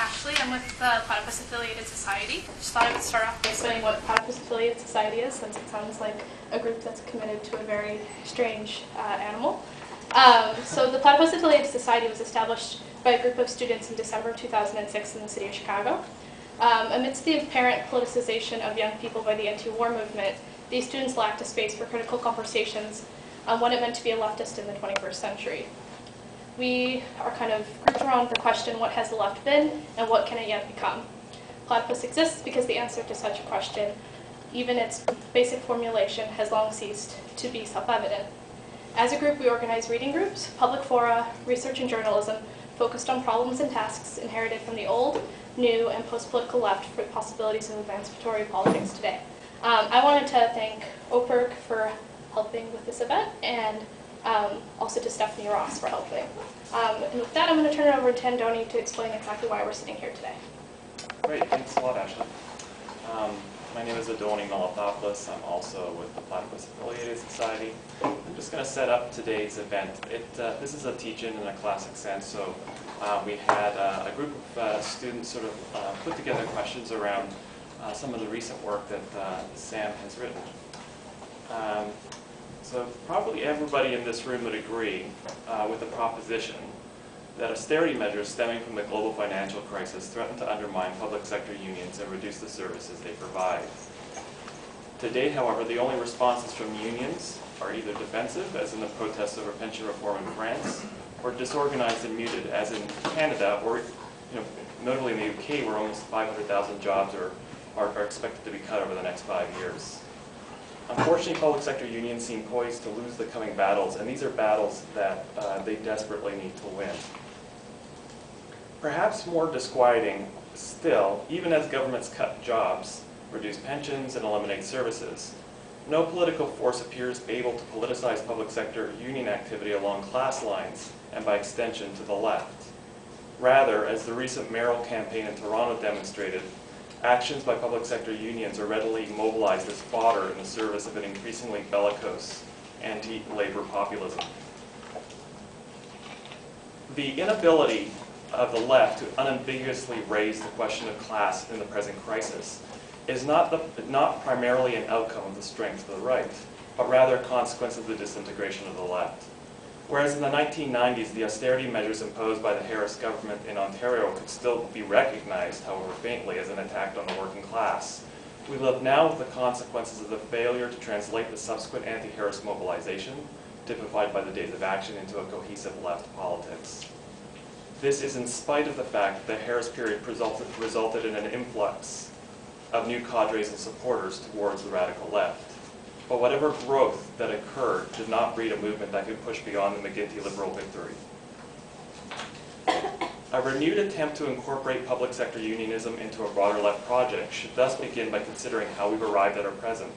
Ashley. I'm with the Platypus Affiliated Society. Just thought I would start off by explaining what Platypus Affiliated Society is, since it sounds like a group that's committed to a very strange animal. So the Platypus Affiliated Society was established by a group of students in December 2006 in the city of Chicago. Amidst the apparent politicization of young people by the anti-war movement, these students lacked a space for critical conversations on what it meant to be a leftist in the 21st century. We are kind of grouped around the question, what has the left been, and what can it yet become? Platypus exists because the answer to such a question, even its basic formulation, has long ceased to be self-evident. As a group, we organize reading groups, public fora, research and journalism, focused on problems and tasks inherited from the old, new, and post-political left for the possibilities of emancipatory politics today. I wanted to thank OPERG for helping with this event, and also to Stephanie Ross for helping. And with that, I'm going to turn it over to Andoni to explain exactly why we're sitting here today. Great, thanks a lot, Ashley. My name is Andoni Melithopoulos. I'm also with the Platypus Affiliated Society. I'm just going to set up today's event. This is a teach-in in a classic sense, so we had a group of students sort of put together questions around some of the recent work that Sam has written. So probably everybody in this room would agree with the proposition that austerity measures stemming from the global financial crisis threaten to undermine public sector unions and reduce the services they provide. To date, however, the only responses from unions are either defensive, as in the protests over pension reform in France, or disorganized and muted, as in Canada, or notably in the UK, where almost 500,000 jobs are expected to be cut over the next 5 years. Unfortunately, public sector unions seem poised to lose the coming battles, and these are battles that they desperately need to win. Perhaps more disquieting still, even as governments cut jobs, reduce pensions, and eliminate services, no political force appears able to politicize public sector union activity along class lines, and by extension to the left. Rather, as the recent mayoral campaign in Toronto demonstrated, actions by public sector unions are readily mobilized as fodder in the service of an increasingly bellicose anti-labor populism. The inability of the left to unambiguously raise the question of class in the present crisis is not primarily an outcome of the strength of the right, but rather a consequence of the disintegration of the left. Whereas in the 1990s, the austerity measures imposed by the Harris government in Ontario could still be recognized, however faintly, as an attack on the working class, we live now with the consequences of the failure to translate the subsequent anti-Harris mobilization, typified by the Days of Action, into a cohesive left politics. This is in spite of the fact that the Harris period resulted in an influx of new cadres and supporters towards the radical left. But whatever growth that occurred did not breed a movement that could push beyond the McGuinty liberal victory. A renewed attempt to incorporate public sector unionism into a broader left project should thus begin by considering how we've arrived at our present.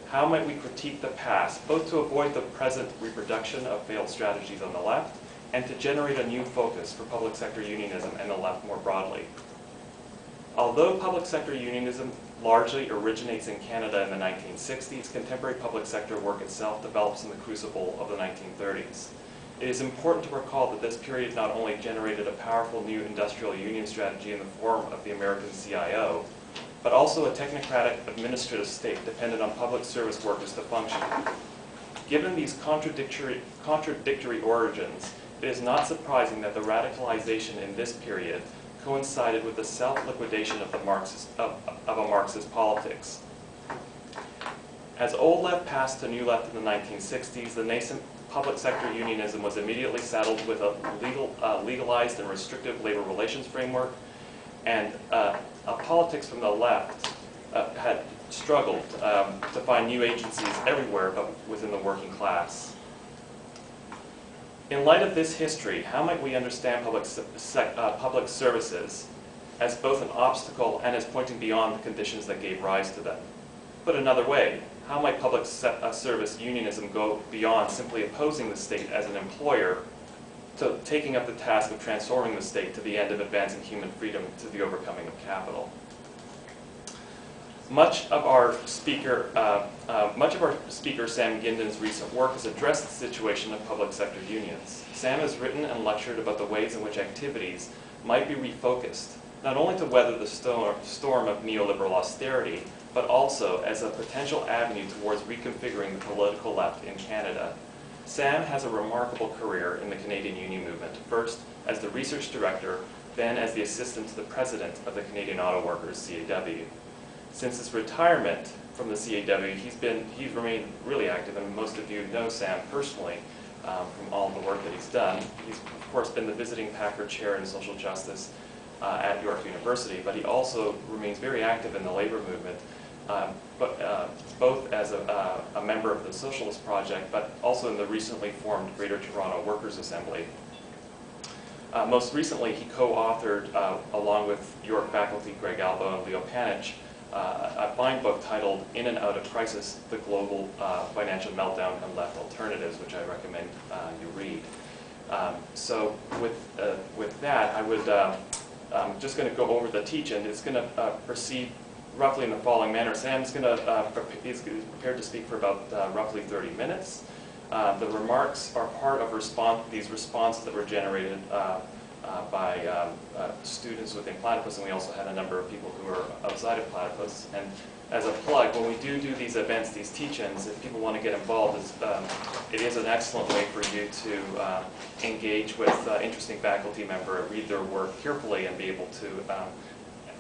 How might we critique the past, both to avoid the present reproduction of failed strategies on the left, and to generate a new focus for public sector unionism and the left more broadly? Although public sector unionism largely originates in Canada in the 1960s, contemporary public sector work itself develops in the crucible of the 1930s. It is important to recall that this period not only generated a powerful new industrial union strategy in the form of the American CIO, but also a technocratic administrative state dependent on public service workers to function. Given these contradictory origins, it is not surprising that the radicalization in this period coincided with the self-liquidation of a Marxist politics. As old left passed to new left in the 1960s, the nascent public sector unionism was immediately saddled with a legalized and restrictive labor relations framework, and a politics from the left had struggled to find new agencies everywhere but within the working class. In light of this history, how might we understand public services as both an obstacle and as pointing beyond the conditions that gave rise to them? Put another way, how might public service unionism go beyond simply opposing the state as an employer to taking up the task of transforming the state to the end of advancing human freedom to the overcoming of capital? Much of our speaker, Sam Ginden's recent work has addressed the situation of public sector unions. Sam has written and lectured about the ways in which activities might be refocused not only to weather the storm of neoliberal austerity, but also as a potential avenue towards reconfiguring the political left in Canada. Sam has a remarkable career in the Canadian Union movement, first as the research director, then as the assistant to the president of the Canadian Auto Workers, CAW. Since his retirement from the CAW, he's remained really active, and most of you know Sam personally from all the work that he's done. He's, of course, been the visiting Packard Chair in Social Justice at York University, but he also remains very active in the labor movement, both as a member of the Socialist Project, but also in the recently formed Greater Toronto Workers' Assembly. Most recently, he co-authored, along with York faculty Greg Albo and Leo Panich, a fine book titled In and Out of Crisis, The Global Financial Meltdown and Left Alternatives, which I recommend you read. So with that, I would, I'm just going to go over the teach-in. It's going to proceed roughly in the following manner. Sam's going to, he's prepared to speak for about roughly 30 minutes. The remarks are part of these responses that were generated by students within Platypus, and we also had a number of people who are outside of Platypus. And as a plug, when we do these events, these teach-ins, if people want to get involved, it is an excellent way for you to engage with interesting faculty member, read their work carefully, and be able to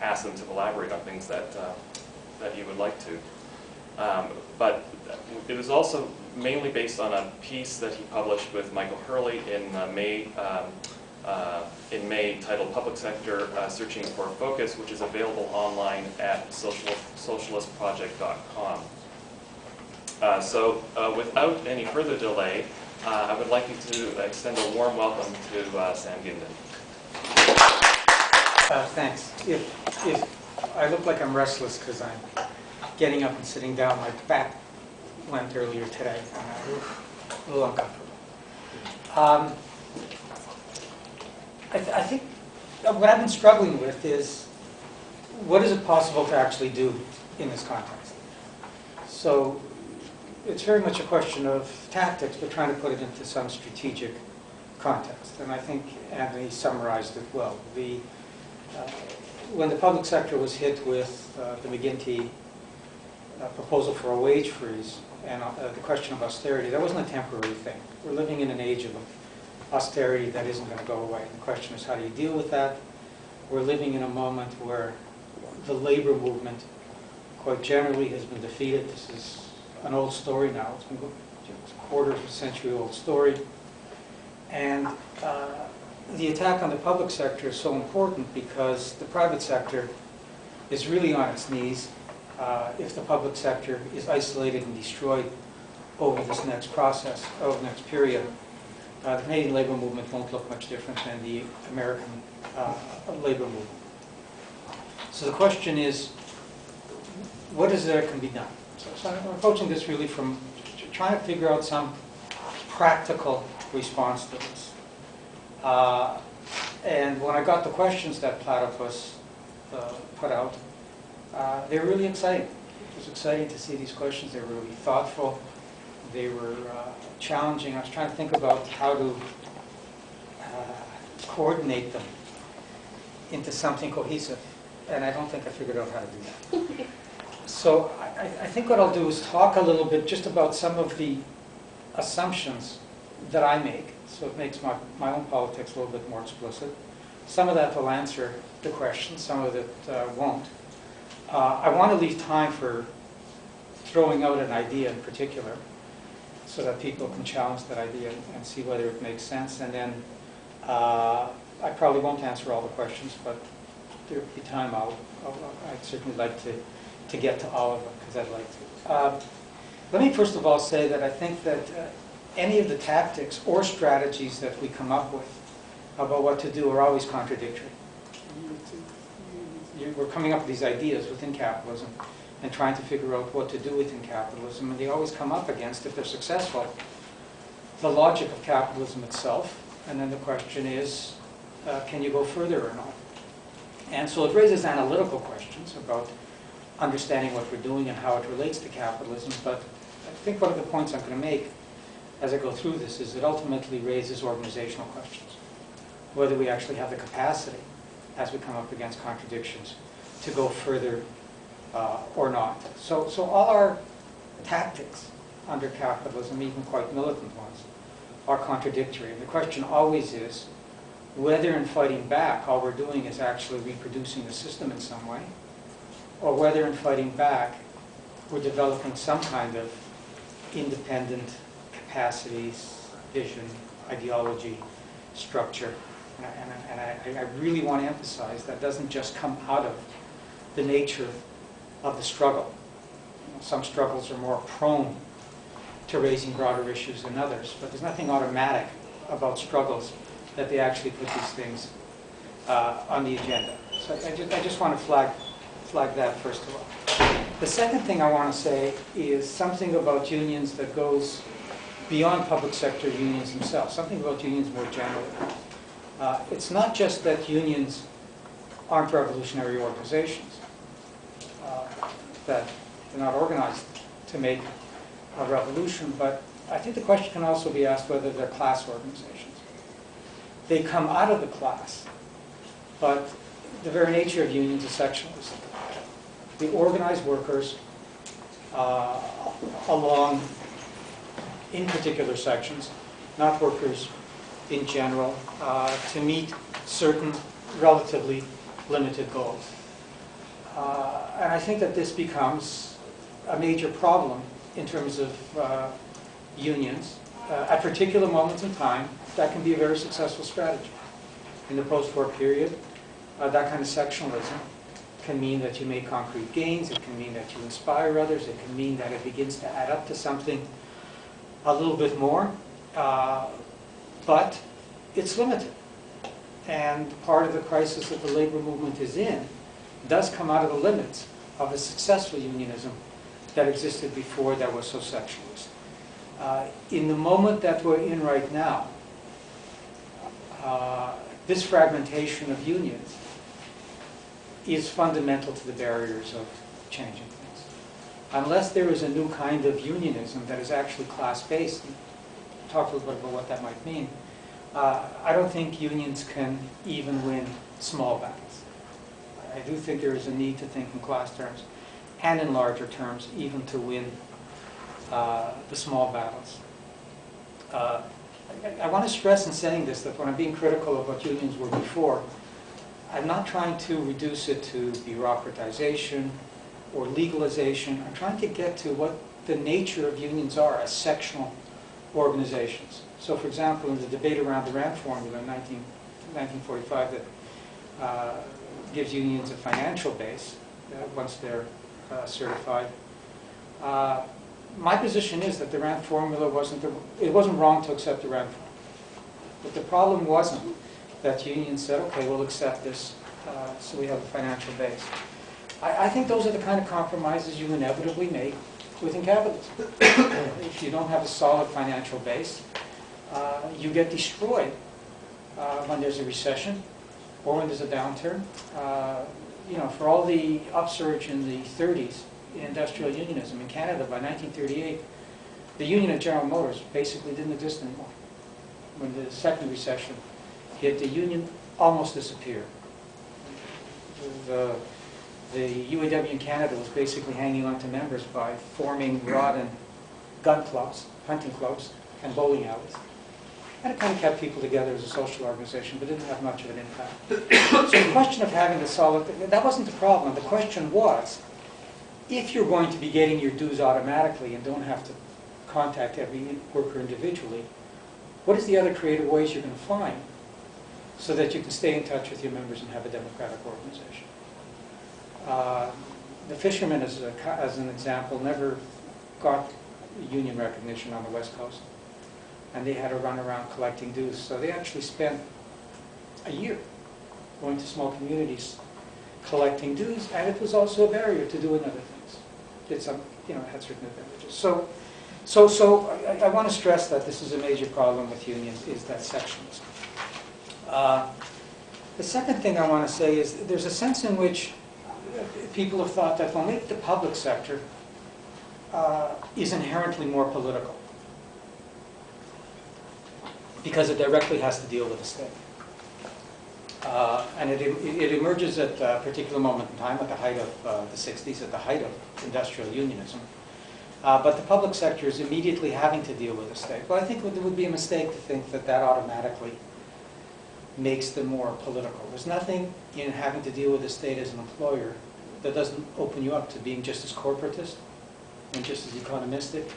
ask them to collaborate on things that you would like to. But it was also mainly based on a piece that he published with Michael Hurley in May titled Public Sector Searching for Focus, which is available online at socialistproject.com. So without any further delay, I would like you to extend a warm welcome to Sam Gindin. Thanks. If I look like I'm restless because I'm getting up and sitting down, my back went earlier today, and I'm a little uncomfortable. I think what I've been struggling with is what is it possible to actually do in this context? So it's very much a question of tactics, but trying to put it into some strategic context. And I think Anthony summarized it well. When the public sector was hit with the McGuinty proposal for a wage freeze and the question of austerity, that wasn't a temporary thing. We're living in an age of austerity that isn't going to go away. The question is, how do you deal with that? We're living in a moment where the labor movement, quite generally, has been defeated. This is an old story now. It's been a quarter of a century old story. And the attack on the public sector is so important because the private sector is really on its knees if the public sector is isolated and destroyed over this next process, over the next period. The Canadian labor movement won't look much different than the American labor movement. So the question is, what is there can be done? So I'm approaching this really from trying to figure out some practical response to this. And when I got the questions that Platypus put out, they were really exciting. It was exciting to see these questions. They were really thoughtful. They were challenging. I was trying to think about how to coordinate them into something cohesive, and I don't think I figured out how to do that. So I think what I'll do is talk a little bit just about some of the assumptions that I make, so it makes my own politics a little bit more explicit. Some of that will answer the question, some of it won't. I want to leave time for throwing out an idea in particular, so that people can challenge that idea and see whether it makes sense. And then I probably won't answer all the questions, but there'll be time. I'd certainly like to get to all of them, because I'd like to. Let me first of all say that I think that any of the tactics or strategies that we come up with about what to do are always contradictory. We're coming up with these ideas within capitalism and trying to figure out what to do within capitalism, and they always come up against, if they're successful, the logic of capitalism itself, and then the question is, can you go further or not? And so it raises analytical questions about understanding what we're doing and how it relates to capitalism, but I think one of the points I'm going to make as I go through this is it ultimately raises organizational questions, whether we actually have the capacity as we come up against contradictions, to go further or not. So all our tactics under capitalism, even quite militant ones, are contradictory. And the question always is whether in fighting back all we're doing is actually reproducing the system in some way, or whether in fighting back we're developing some kind of independent capacities, vision, ideology, structure. And I really want to emphasize that doesn't just come out of the nature of the struggle. Some struggles are more prone to raising broader issues than others, but there's nothing automatic about struggles that they actually put these things on the agenda. So I just want to flag that first of all. The second thing I want to say is something about unions that goes beyond public sector unions themselves, something about unions more generally. It's not just that unions aren't revolutionary organizations, that they're not organized to make a revolution, but I think the question can also be asked whether they're class organizations. They come out of the class, but the very nature of unions is sectionalism. They organize workers along in particular sections, not workers in general, to meet certain relatively limited goals. And I think that this becomes a major problem in terms of unions. At particular moments in time, that can be a very successful strategy. In the post-war period, that kind of sectionalism can mean that you make concrete gains, it can mean that you inspire others, it can mean that it begins to add up to something a little bit more, but it's limited. And part of the crisis that the labor movement is in does come out of the limits of a successful unionism that existed before that was so sectionalist. In the moment that we're in right now, this fragmentation of unions is fundamental to the barriers of changing things. Unless there is a new kind of unionism that is actually class-based, and talk a little bit about what that might mean, I don't think unions can even win small battles. I do think there is a need to think in class terms and in larger terms, even to win the small battles. I want to stress in saying this that when I'm being critical of what unions were before, I'm not trying to reduce it to bureaucratization or legalization. I'm trying to get to what the nature of unions are as sectional organizations. So for example, in the debate around the Rand formula in 1945 that gives unions a financial base once they're certified, my position is that the Rand formula it wasn't wrong to accept the Rand formula. But the problem wasn't that unions said, okay, we'll accept this, so we have a financial base. I think those are the kind of compromises you inevitably make within capitalism. If you don't have a solid financial base, you get destroyed when there's a recession or when there's a downturn. For all the upsurge in the 30s in industrial unionism in Canada, by 1938, the union of General Motors basically didn't exist anymore. When the second recession hit, the union almost disappeared. The UAW in Canada was basically hanging on to members by forming rod and gun clubs, hunting clubs, and bowling alleys. And it kind of kept people together as a social organization, but didn't have much of an impact. So the question of having a solid, that wasn't the problem. The question was, if you're going to be getting your dues automatically and don't have to contact every worker individually, what is the other creative ways you're going to find so that you can stay in touch with your members and have a democratic organization? The fishermen, as an example, never got union recognition on the West Coast. And they had to run around collecting dues. So they actually spent a year going to small communities collecting dues, and it was also a barrier to doing other things. It had certain advantages. So I want to stress that this is a major problem with unions, is that sectionalism. The second thing I want to say is there's a sense in which people have thought that, well, maybe the public sector is inherently more political because it directly has to deal with the state. And it emerges at a particular moment in time, at the height of the 60s, at the height of industrial unionism. But the public sector is immediately having to deal with the state. Well, I think it would be a mistake to think that that automatically makes them more political. There's nothing in having to deal with the state as an employer that doesn't open you up to being just as corporatist and just as economistic,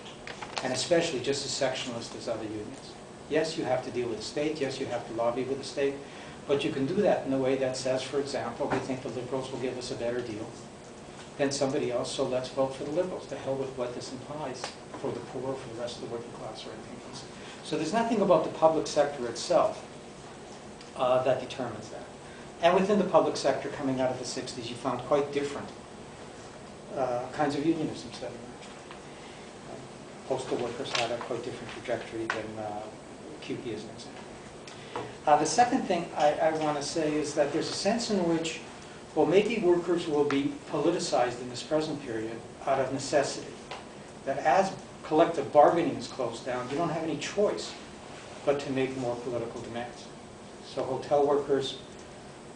and especially just as sectionalist as other unions. Yes, you have to deal with the state. Yes, you have to lobby with the state. But you can do that in a way that says, for example, we think the Liberals will give us a better deal than somebody else, so let's vote for the Liberals. To hell with what this implies for the poor, for the rest of the working class, or anything else. So there's nothing about the public sector itself that determines that. And within the public sector, coming out of the 60s, you found quite different kinds of unionisms that emerged. Postal workers had a quite different trajectory than QP as an example. The second thing I want to say is that there's a sense in which, well, maybe workers will be politicized in this present period out of necessity. That as collective bargaining is closed down, you don't have any choice but to make more political demands. So hotel workers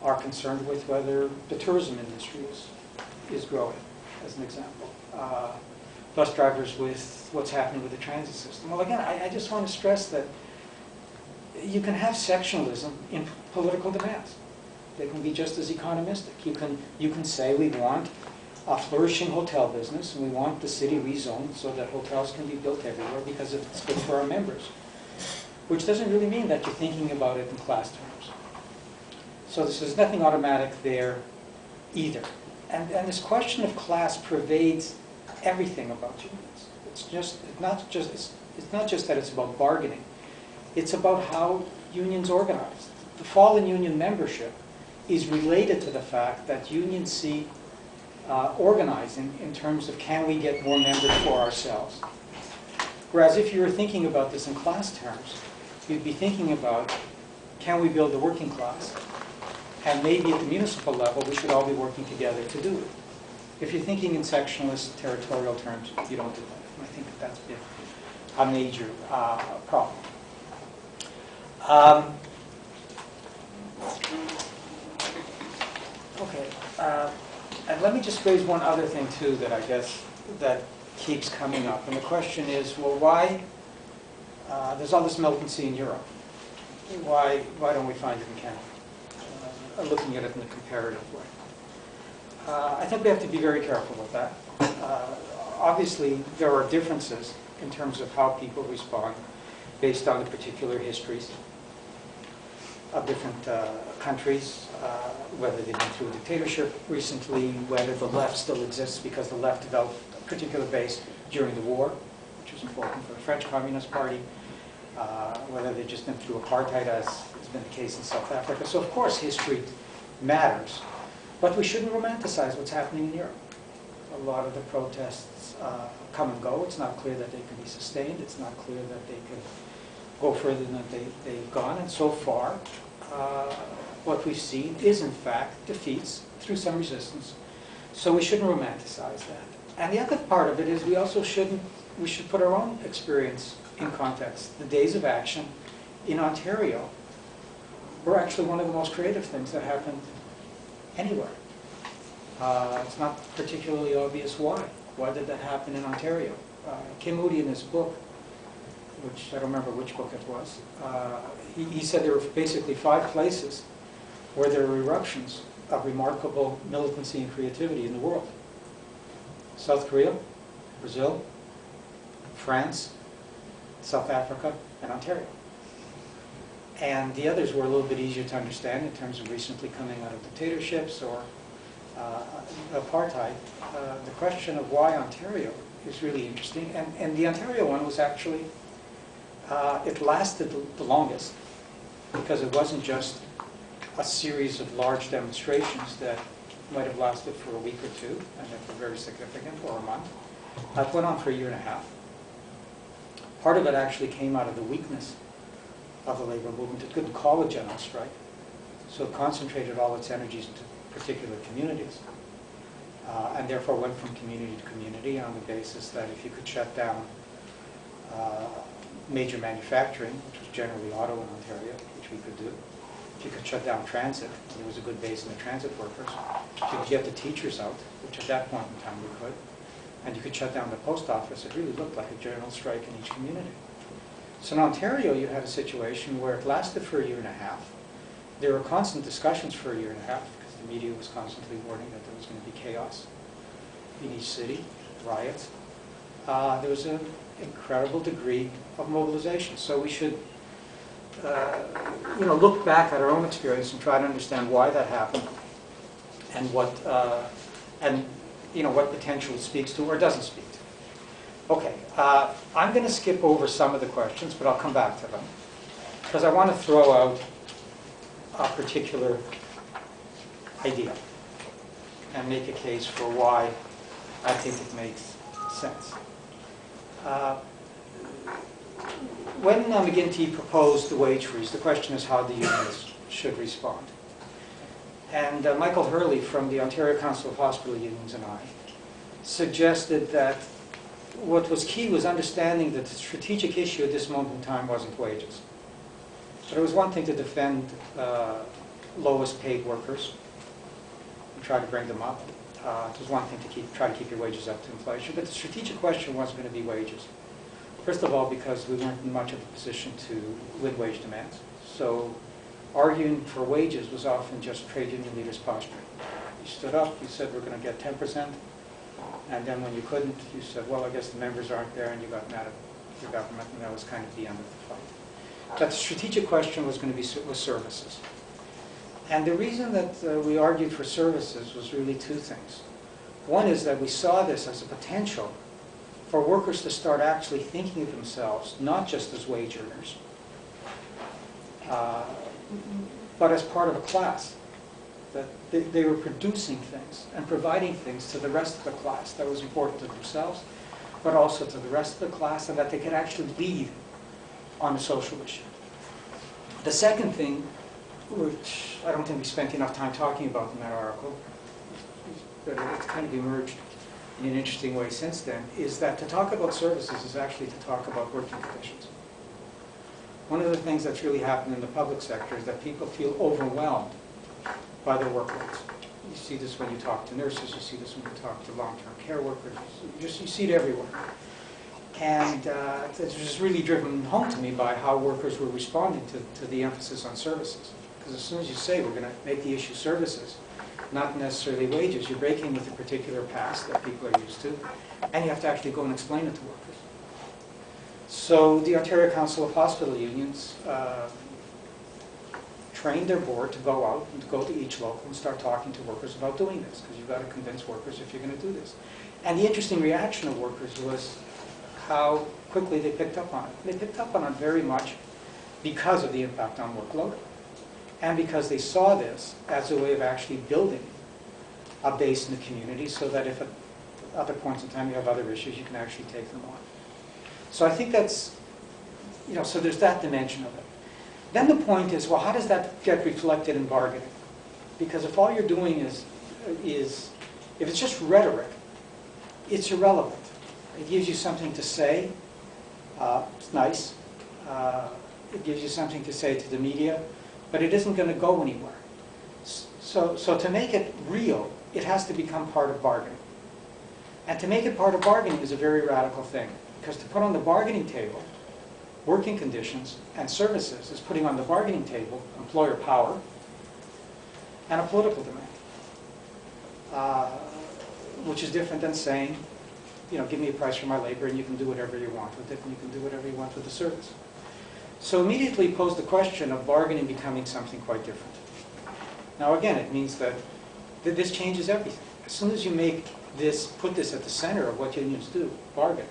are concerned with whether the tourism industry is growing, as an example. Bus drivers with what's happening with the transit system. Well, again, I just want to stress that you can have sectionalism in political demands. They can be just as economistic. You can say we want a flourishing hotel business and we want the city rezoned so that hotels can be built everywhere because it's good for our members. Which doesn't really mean that you're thinking about it in class terms. So there's nothing automatic there either. And this question of class pervades everything about unions. It's not just that it's about bargaining. It's about how unions organize. The fall in union membership is related to the fact that unions see organizing in terms of can we get more members for ourselves. Whereas if you were thinking about this in class terms, you'd be thinking about can we build the working class? And maybe at the municipal level, we should all be working together to do it. If you're thinking in sectionalist territorial terms, you don't do that. And I think that that's been a major problem. Okay, and let me just raise one other thing too that I guess that keeps coming up. And the question is, well, why, there's all this militancy in Europe. Why don't we find it in Canada? Looking at it in a comparative way. I think we have to be very careful with that. Obviously, there are differences in terms of how people respond based on the particular histories of different countries, whether they've been through a dictatorship recently, whether the left still exists because the left developed a particular base during the war, which was important for the French Communist Party, whether they've just been through apartheid, as has been the case in South Africa. So, of course, history matters, but we shouldn't romanticize what's happening in Europe. A lot of the protests come and go. It's not clear that they can be sustained. It's not clear that they can go further than they've gone. And so far, what we've seen is, in fact, defeats through some resistance. So we shouldn't romanticize that. And the other part of it is we should put our own experience in context. The days of action in Ontario were actually one of the most creative things that happened anywhere. It's not particularly obvious why. Why did that happen in Ontario? Kim Moody in his book, which I don't remember which book it was, he said there were basically 5 places where there were eruptions of remarkable militancy and creativity in the world. South Korea, Brazil, France, South Africa, and Ontario. And the others were a little bit easier to understand in terms of recently coming out of dictatorships or apartheid. The question of why Ontario is really interesting. And the Ontario one was actually, it lasted the longest because it wasn't just a series of large demonstrations that might have lasted for a week or 2 and that were very significant, or a month. It went on for a year and a half. Part of it actually came out of the weakness of the labor movement. It couldn't call a general strike, so it concentrated all its energies into particular communities, and therefore went from community to community on the basis that if you could shut down major manufacturing, which was generally auto in Ontario, which we could do, if you could shut down transit, there was a good base in the transit workers, if you could get the teachers out, which at that point in time we could, and you could shut down the post office, it really looked like a general strike in each community. So in Ontario, you had a situation where it lasted for a year and a half. There were constant discussions for a year and a half because the media was constantly warning that there was going to be chaos in each city, riots. There was an incredible degree of mobilization. So we should look back at our own experience and try to understand why that happened and what potential it speaks to or doesn't speak to. Okay, I'm going to skip over some of the questions, but I'll come back to them because I want to throw out a particular idea and make a case for why I think it makes sense. When McGuinty proposed the wage freeze, the question is how the unions should respond. And Michael Hurley from the Ontario Council of Hospital Unions and I suggested that what was key was understanding that the strategic issue at this moment in time wasn't wages. But it was one thing to defend lowest paid workers and try to bring them up. It was one thing to try to keep your wages up to inflation. But the strategic question wasn't going to be wages. First of all, because we weren't in much of a position to win wage demands. So arguing for wages was often just trade union leaders posturing. You stood up, you said we're going to get 10%, and then when you couldn't, you said, well, I guess the members aren't there, and you got mad at your government, and that was kind of the end of the fight. But the strategic question was going to be services. And the reason that we argued for services was really two things. One is that we saw this as a potential for workers to start actually thinking of themselves not just as wage earners, but as part of a class. That they were producing things and providing things to the rest of the class that was important to themselves, but also to the rest of the class, and that they could actually lead on a social issue. The second thing, which I don't think we spent enough time talking about in that article, but it's kind of emerged in an interesting way since then, is that to talk about services is actually to talk about working conditions. One of the things that's really happened in the public sector is that people feel overwhelmed by their workloads. You see this when you talk to nurses, you see this when you talk to long-term care workers, you see it everywhere. And it's just really driven home to me by how workers were responding to the emphasis on services. Because as soon as you say we're going to make the issue services, not necessarily wages, you're breaking with a particular past that people are used to, and you have to actually go and explain it to workers. So the Ontario Council of Hospital Unions trained their board to go out and to go to each local and start talking to workers about doing this, because you've got to convince workers if you're going to do this. And the interesting reaction of workers was how quickly they picked up on it. They picked up on it very much because of the impact on workload, and because they saw this as a way of actually building a base in the community so that if at other points in time you have other issues, you can actually take them on. So I think that's, so there's that dimension of it. Then the point is, well, how does that get reflected in bargaining? Because if all you're doing is if it's just rhetoric, it's irrelevant. It gives you something to say. It's nice. It gives you something to say to the media, but it isn't going to go anywhere. So to make it real, it has to become part of bargaining. And to make it part of bargaining is a very radical thing, because to put on the bargaining table working conditions and services is putting on the bargaining table employer power and a political demand, which is different than saying, give me a price for my labor and you can do whatever you want with it, and you can do whatever you want with the service. So immediately posed the question of bargaining becoming something quite different. Now again, it means that this changes everything. As soon as you put this at the center of what unions do, bargain,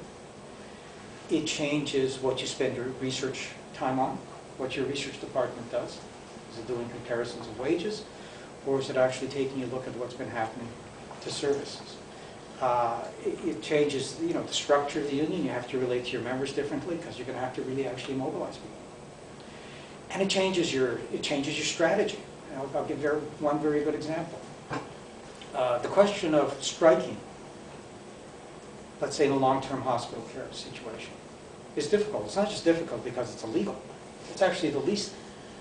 it changes what you spend your research time on, what your research department does. Is it doing comparisons of wages, or is it actually taking a look at what's been happening to services? It changes, the structure of the union. You have to relate to your members differently because you're going to have to really actually mobilize people. And it changes your strategy. I'll give one very good example. The question of striking, let's say in a long-term hospital care situation, is difficult. It's not just difficult because it's illegal. It's actually the least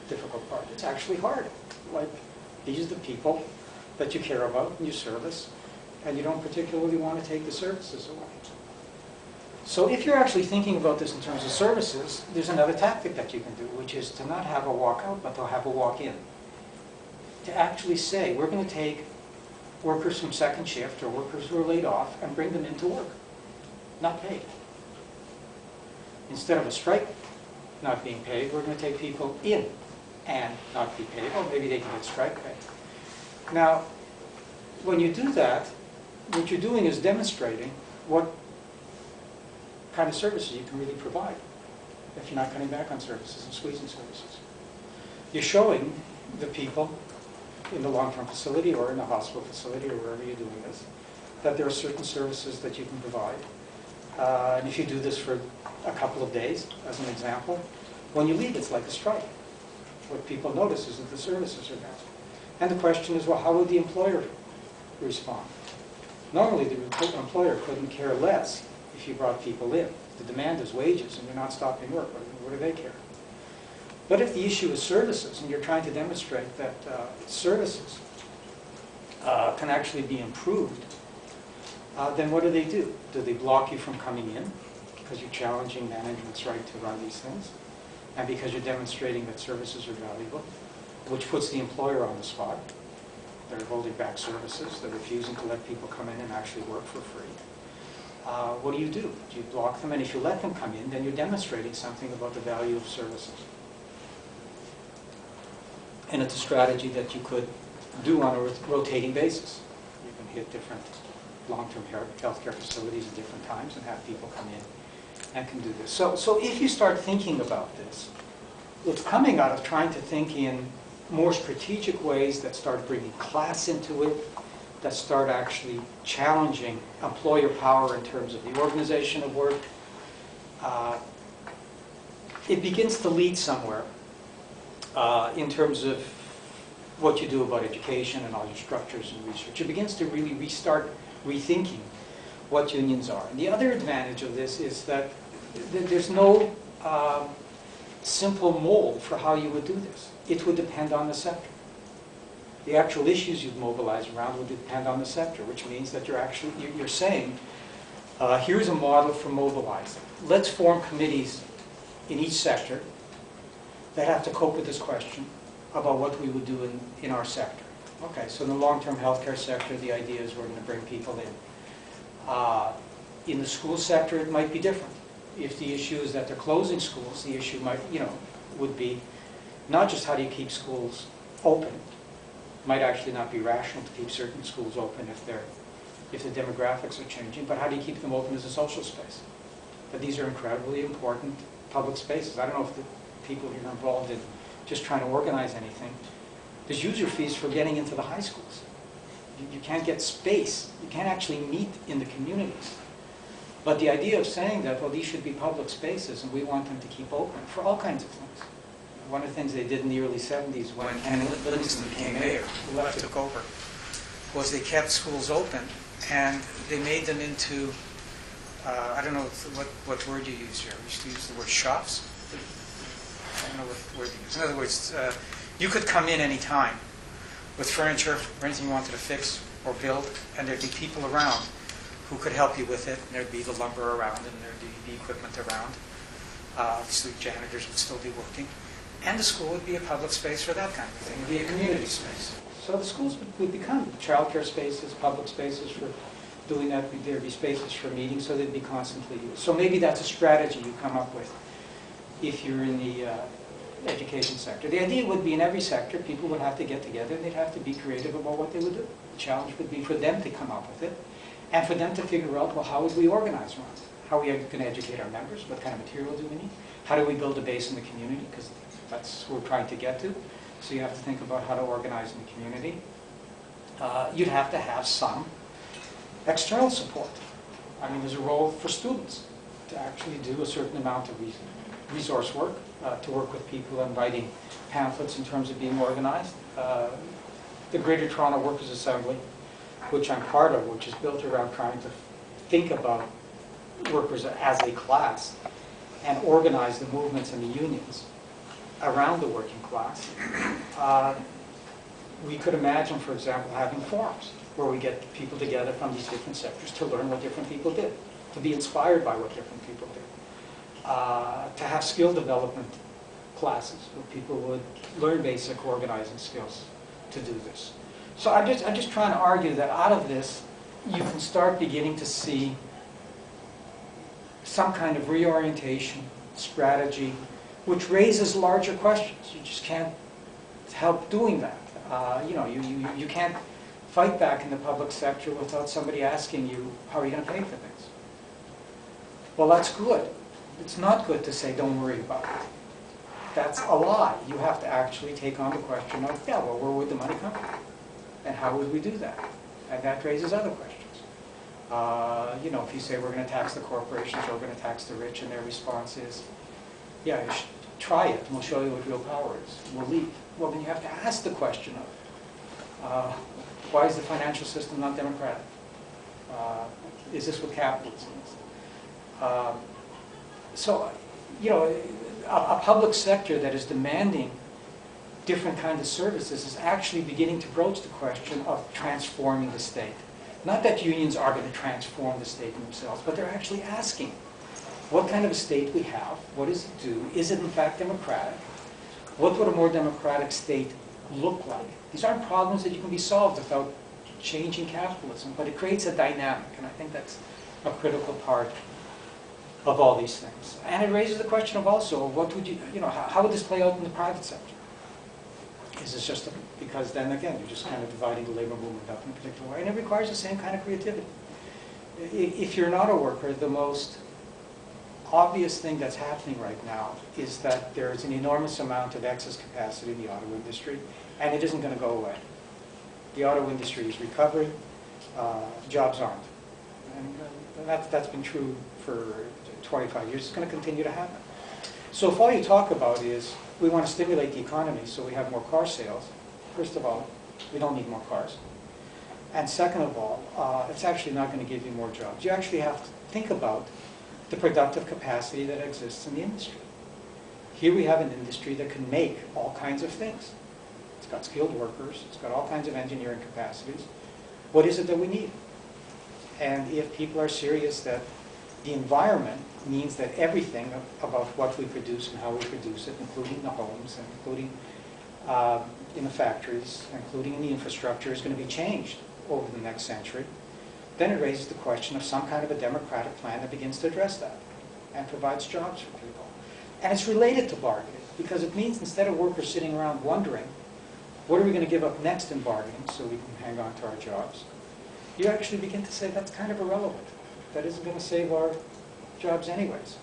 difficult part. It's actually hard. Like, these are the people that you care about and you service, and you don't particularly want to take the services away. So if you're actually thinking about this in terms of services, there's another tactic that you can do, which is to not have a walkout, but to have a walk-in. To actually say, we're going to take workers from second shift or workers who are laid off and bring them into work, not paid. Instead of a strike not being paid, we're going to take people in and not be paid, or maybe they can get strike pay. Now, when you do that, what you're doing is demonstrating what kind of services you can really provide if you're not cutting back on services and squeezing services. You're showing the people in the long-term facility or in the hospital facility or wherever you're doing this that there are certain services that you can provide. And if you do this for a couple of days, as an example, when you leave, it's like a strike. What people notice is that the services are down. And the question is, well, how would the employer respond? Normally, the employer couldn't care less if you brought people in. The demand is wages, and you're not stopping work. What do they care? But if the issue is services, and you're trying to demonstrate that services can actually be improved, then what do? Do they block you from coming in because you're challenging management's right to run these things, and because you're demonstrating that services are valuable, which puts the employer on the spot? They're holding back services. They're refusing to let people come in and actually work for free. What do? Do you block them? And if you let them come in, then you're demonstrating something about the value of services. And it's a strategy that you could do on a rotating basis. You can hit different long-term healthcare facilities at different times and have people come in and can do this. So if you start thinking about this, it's coming out of trying to think in more strategic ways that start bringing class into it, that start actually challenging employer power in terms of the organization of work. It begins to lead somewhere in terms of what you do about education and all your structures and research. It begins to really restart rethinking what unions are. And the other advantage of this is that there's no simple mold for how you would do this. It would depend on the sector. The actual issues you'd mobilize around would depend on the sector, which means that you're saying, here's a model for mobilizing. Let's form committees in each sector that have to cope with this question about what we would do in our sector. Okay, so in the long-term healthcare sector, the idea is we're going to bring people in. In the school sector, it might be different. If the issue is that they're closing schools, the issue would be not just how do you keep schools open. It might actually not be rational to keep certain schools open if the demographics are changing, but how do you keep them open as a social space? But these are incredibly important public spaces. I don't know if the people here are involved in just trying to organize anything. There's user fees for getting into the high schools. You can't get space. You can't actually meet in the communities. But the idea of saying that, well, these should be public spaces and we want them to keep open for all kinds of things. One of the things they did in the early 70s when Livingston became mayor, who left took over, was they kept schools open and they made them into, I don't know what word you use here. We used to use the word shops. I don't know what word you use. In other words, you could come in any time with furniture or anything you wanted to fix or build, and there'd be people around who could help you with it. And there'd be the lumber around, and there'd be the equipment around. Obviously, janitors would still be working. And the school would be a public space for that kind of thing. It would be a community space. So the schools would become childcare spaces, public spaces for doing that. There'd be spaces for meetings, so they'd be constantly used. So maybe that's a strategy you come up with if you're in the education sector. The idea would be in every sector, people would have to get together and they'd have to be creative about what they would do. The challenge would be for them to come up with it and for them to figure out, well, how would we organize around it? How are we going to educate our members? What kind of material do we need? How do we build a base in the community? Because that's what we're trying to get to. So you have to think about how to organize in the community. You'd have to have some external support. I mean, there's a role for students to actually do a certain amount of resource work, to work with people and writing pamphlets in terms of being organized. The Greater Toronto Workers' Assembly, which I'm part of, which is built around trying to think about workers as a class and organize the movements and the unions, around the working class. We could imagine, for example, having forums where we get people together from these different sectors to learn what different people did, to be inspired by what different people did, to have skill development classes where people would learn basic organizing skills to do this. So I'm just trying to argue that out of this, you can start beginning to see some kind of reorientation, strategy, which raises larger questions. You just can't help doing that. You can't fight back in the public sector without somebody asking you, how are you going to pay for things? Well, that's good. It's not good to say, don't worry about it. That's a lie. You have to actually take on the question of, yeah, well, where would the money come from? And how would we do that? And that raises other questions. If you say we're going to tax the corporations or we're going to tax the rich, and their response is, yeah, you should try it, and we'll show you what real power is. We'll leave. Well, then you have to ask the question of, why is the financial system not democratic? Is this what capitalism is? A public sector that is demanding different kinds of services is actually beginning to broach the question of transforming the state. Not that unions are going to transform the state in themselves, but they're actually asking what kind of a state we have, what does it do, is it in fact democratic, what would a more democratic state look like? These aren't problems that you can be solved without changing capitalism, but it creates a dynamic, and I think that's a critical part of all these things. And it raises the question of also, what would how would this play out in the private sector? Is this just because then again, you're just kind of dividing the labor movement up in a particular way, and it requires the same kind of creativity. If you're not a worker, the most obvious thing that's happening right now is that there's an enormous amount of excess capacity in the auto industry, and it isn't going to go away. The auto industry is recovering, jobs aren't. And that's been true for 25 years. It's going to continue to happen. So if all you talk about is, we want to stimulate the economy so we have more car sales, first of all, we don't need more cars. And second of all, it's actually not going to give you more jobs. You actually have to think about the productive capacity that exists in the industry. Here we have an industry that can make all kinds of things. It's got skilled workers, it's got all kinds of engineering capacities. What is it that we need? And if people are serious that the environment means that everything about what we produce and how we produce it, including the homes, and including in the factories, including in the infrastructure, is going to be changed over the next century, then it raises the question of some kind of a democratic plan that begins to address that and provides jobs for people. And it's related to bargaining, because it means instead of workers sitting around wondering, what are we going to give up next in bargaining so we can hang on to our jobs, you actually begin to say that's kind of irrelevant. That isn't going to save our jobs anyways.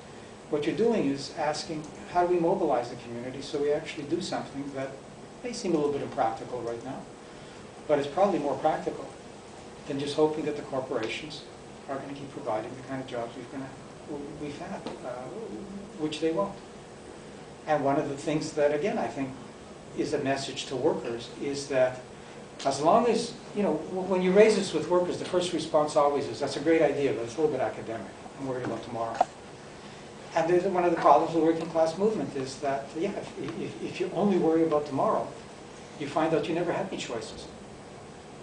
What you're doing is asking, how do we mobilize the community so we actually do something that may seem a little bit impractical right now, but it's probably more practical than just hoping that the corporations are going to keep providing the kind of jobs we've had, which they won't. And one of the things that, again, I think is a message to workers is that as long as, when you raise this with workers, the first response always is, that's a great idea, but it's a little bit academic. I'm worried about tomorrow. And there's one of the problems with the working class movement is that, yeah, if you only worry about tomorrow, you find out you never have any choices.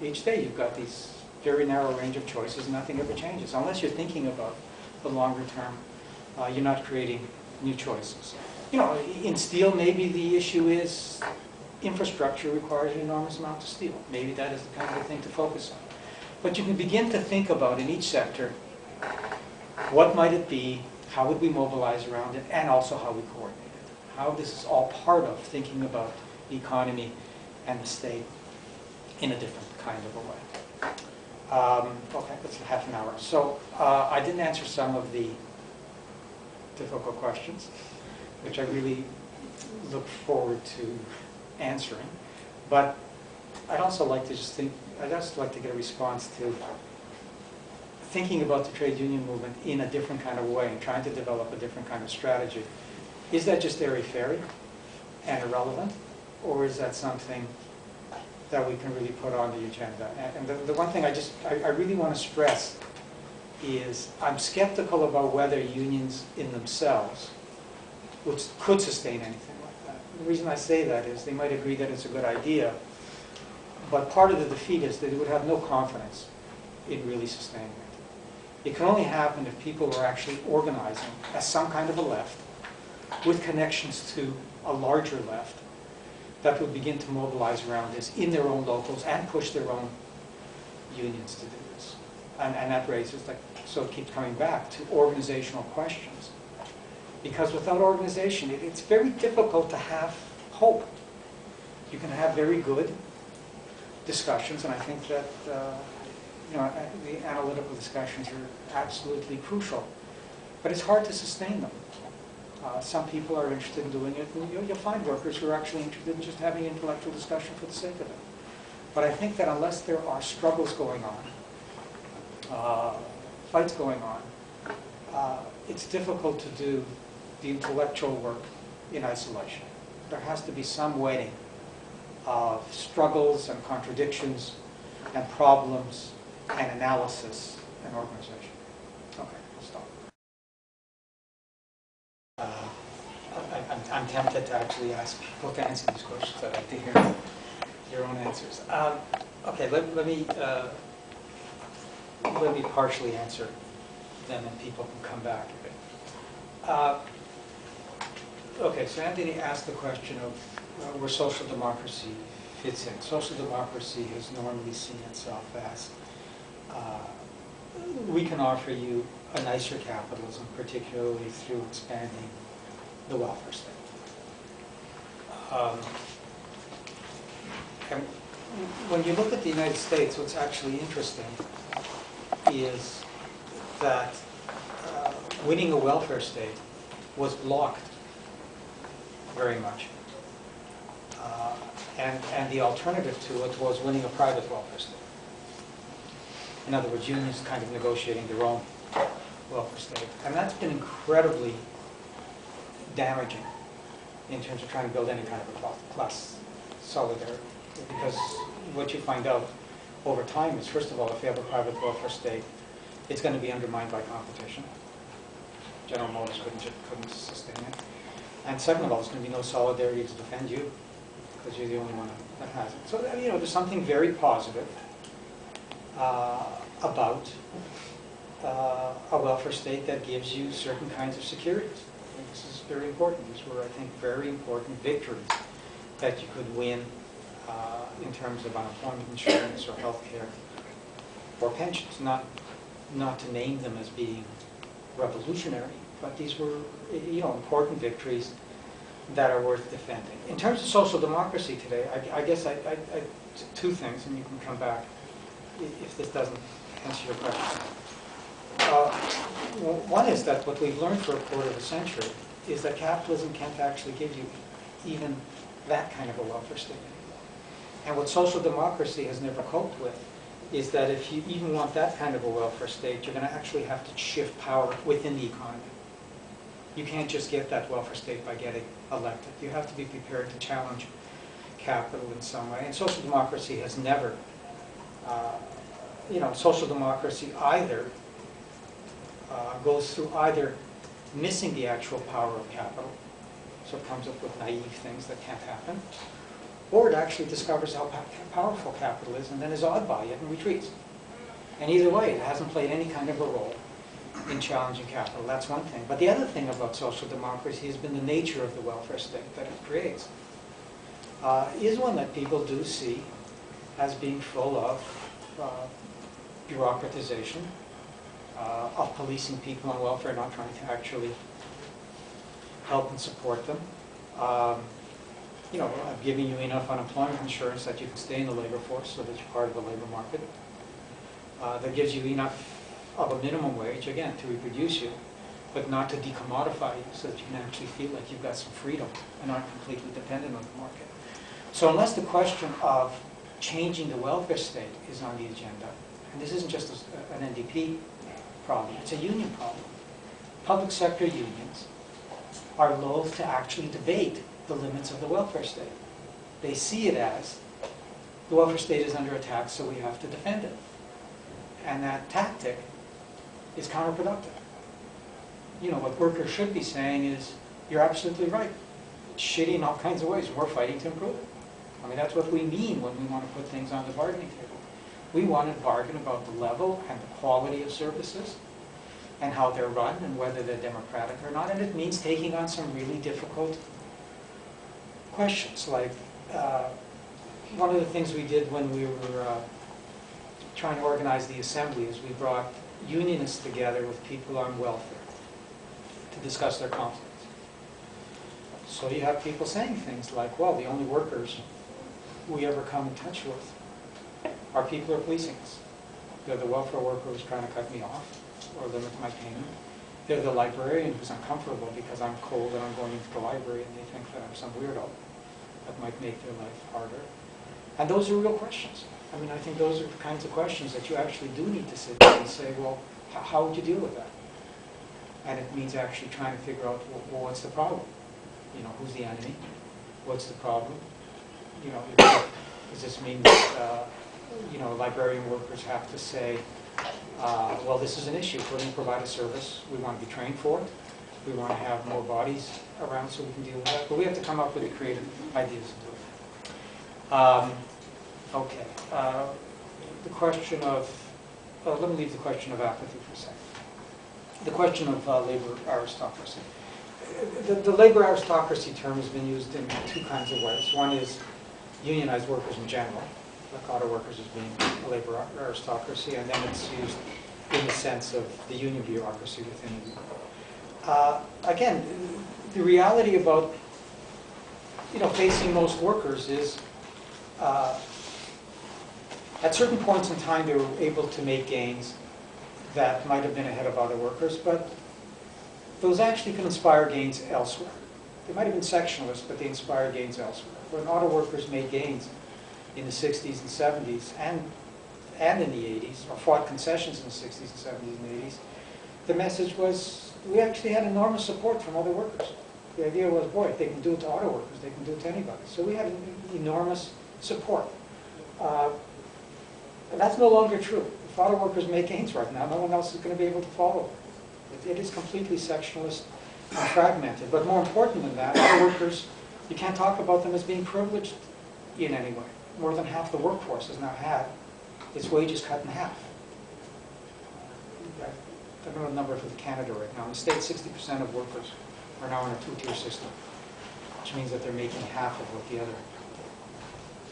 Each day you've got these very narrow range of choices and nothing ever changes. Unless you're thinking about the longer term, you're not creating new choices. In steel, maybe the issue is infrastructure requires an enormous amount of steel. Maybe that is the kind of thing to focus on. But you can begin to think about in each sector, what might it be, how would we mobilize around it, and also how we coordinate it. How this is all part of thinking about the economy and the state in a different kind of a way. Okay, that's half an hour. So I didn't answer some of the difficult questions, which I really look forward to answering. But I'd also like to I'd also like to get a response to thinking about the trade union movement in a different kind of way and trying to develop a different kind of strategy. Is that just airy-fairy and irrelevant? Or is that something that we can really put on the agenda? And the one thing I really want to stress is I'm skeptical about whether unions in themselves could sustain anything like that. the reason I say that is they might agree that it's a good idea, but part of the defeat is that they would have no confidence in really sustaining it. It can only happen if people are actually organizing as some kind of a left with connections to a larger left that would begin to mobilize around this in their own locals and push their own unions to do this. And that raises, so it keeps coming back to organizational questions. Because without organization, it's very difficult to have hope. You can have very good discussions, and I think that the analytical discussions are absolutely crucial. But it's hard to sustain them. Some people are interested in doing it, and you'll find workers who are actually interested in just having intellectual discussion for the sake of it. But I think that unless there are struggles going on, fights going on, it's difficult to do the intellectual work in isolation. There has to be some weighting of struggles and contradictions and problems and analysis and organization. Okay, I'll stop. I'm tempted to actually ask people to answer these questions. I'd like to hear your own answers. Okay, let me partially answer them, and people can come back a bit. Okay, so Anthony asked the question of where social democracy fits in. Social democracy has normally seen itself as we can offer you a nicer capitalism, particularly through expanding the welfare state. And when you look at the United States, what's actually interesting is that winning a welfare state was blocked very much. And the alternative to it was winning a private welfare state. In other words, unions kind of negotiating their own welfare state. And that's been incredibly damaging in terms of trying to build any kind of a class solidarity. Because what you find out over time is, first of all, if you have a private welfare state, it's going to be undermined by competition. General Motors couldn't sustain it. And second of all, there's going to be no solidarity to defend you, because you're the only one that has it. So, there's something very positive about a welfare state that gives you certain kinds of securities. I think this is very important. These were, I think, very important victories that you could win in terms of unemployment insurance or health care or pensions. Not to name them as being revolutionary, but these were, important victories that are worth defending. In terms of social democracy today, I guess two things, and you can come back if this doesn't answer your question. One is that what we've learned for a quarter of a century is that capitalism can't actually give you even that kind of a welfare state anymore. And what social democracy has never coped with is that if you even want that kind of a welfare state, you're going to actually have to shift power within the economy. You can't just get that welfare state by getting elected. You have to be prepared to challenge capital in some way. And social democracy has never, social democracy either goes through either missing the actual power of capital, so it comes up with naive things that can't happen, or it actually discovers how powerful capital is and then is awed by it and retreats. And either way, it hasn't played any kind of a role in challenging capital. That's one thing. But the other thing about social democracy has been the nature of the welfare state that it creates. Is one that people do see as being full of bureaucratization, of policing people on welfare, not trying to actually help and support them. Of giving you enough unemployment insurance that you can stay in the labor force so that you're part of the labor market. That gives you enough of a minimum wage, again, to reproduce you, but not to decommodify you so that you can actually feel like you've got some freedom and aren't completely dependent on the market. So unless the question of changing the welfare state is on the agenda, and this isn't just an NDP problem, it's a union problem. Public sector unions are loath to actually debate the limits of the welfare state. They see it as the welfare state is under attack, so we have to defend it. And that tactic is counterproductive. What workers should be saying is, you're absolutely right. shitty in all kinds of ways, and we're fighting to improve it. I mean, that's what we mean when we want to put things on the bargaining table. We want to bargain about the level and the quality of services and how they're run and whether they're democratic or not. And it means taking on some really difficult questions. Like one of the things we did when we were trying to organize the assembly is we brought unionists together with people on welfare to discuss their conflicts. So you have people saying things like, well, the only workers we ever come in touch with are people who are policing us. They're the welfare worker who's trying to cut me off or limit my payment. They're the librarian who's uncomfortable because I'm cold and I'm going into the library and they think that I'm some weirdo that might make their life harder. And those are real questions. I mean, I think those are the kinds of questions that you actually do need to sit down and say, well, how would you deal with that? And it means actually trying to figure out, well, what's the problem? You know, who's the enemy? What's the problem? You know, does this mean that, you know, librarian workers have to say, well, this is an issue. If we're going to provide a service, we want to be trained for it. We want to have more bodies around so we can deal with that. But we have to come up with the creative ideas to do it. Okay. The question of, let me leave the question of apathy for a second. The question of labor aristocracy. The labor aristocracy term has been used in two kinds of ways. One is unionized workers in general, like auto workers as being a labor aristocracy, and then it's used in the sense of the union bureaucracy within the union. Again, the reality about, you know, facing most workers is at certain points in time they were able to make gains that might have been ahead of other workers, but those actually can inspire gains elsewhere. They might have been sectionalists, but they inspire gains elsewhere. When auto workers made gains in the 60s and 70s and in the 80s, or fought concessions in the 60s and 70s and 80s, the message was we actually had enormous support from other workers. The idea was, boy, if they can do it to auto workers, they can do it to anybody. So we had enormous support. And that's no longer true. If auto workers make gains right now, no one else is going to be able to follow. It is completely sectionalist and fragmented. But more important than that, auto workers, you can't talk about them as being privileged in any way. More than half the workforce has now had its wages cut in half. I don't know the number for Canada right now. In the States, 60% of workers are now in a two-tier system, which means that they're making half of what the other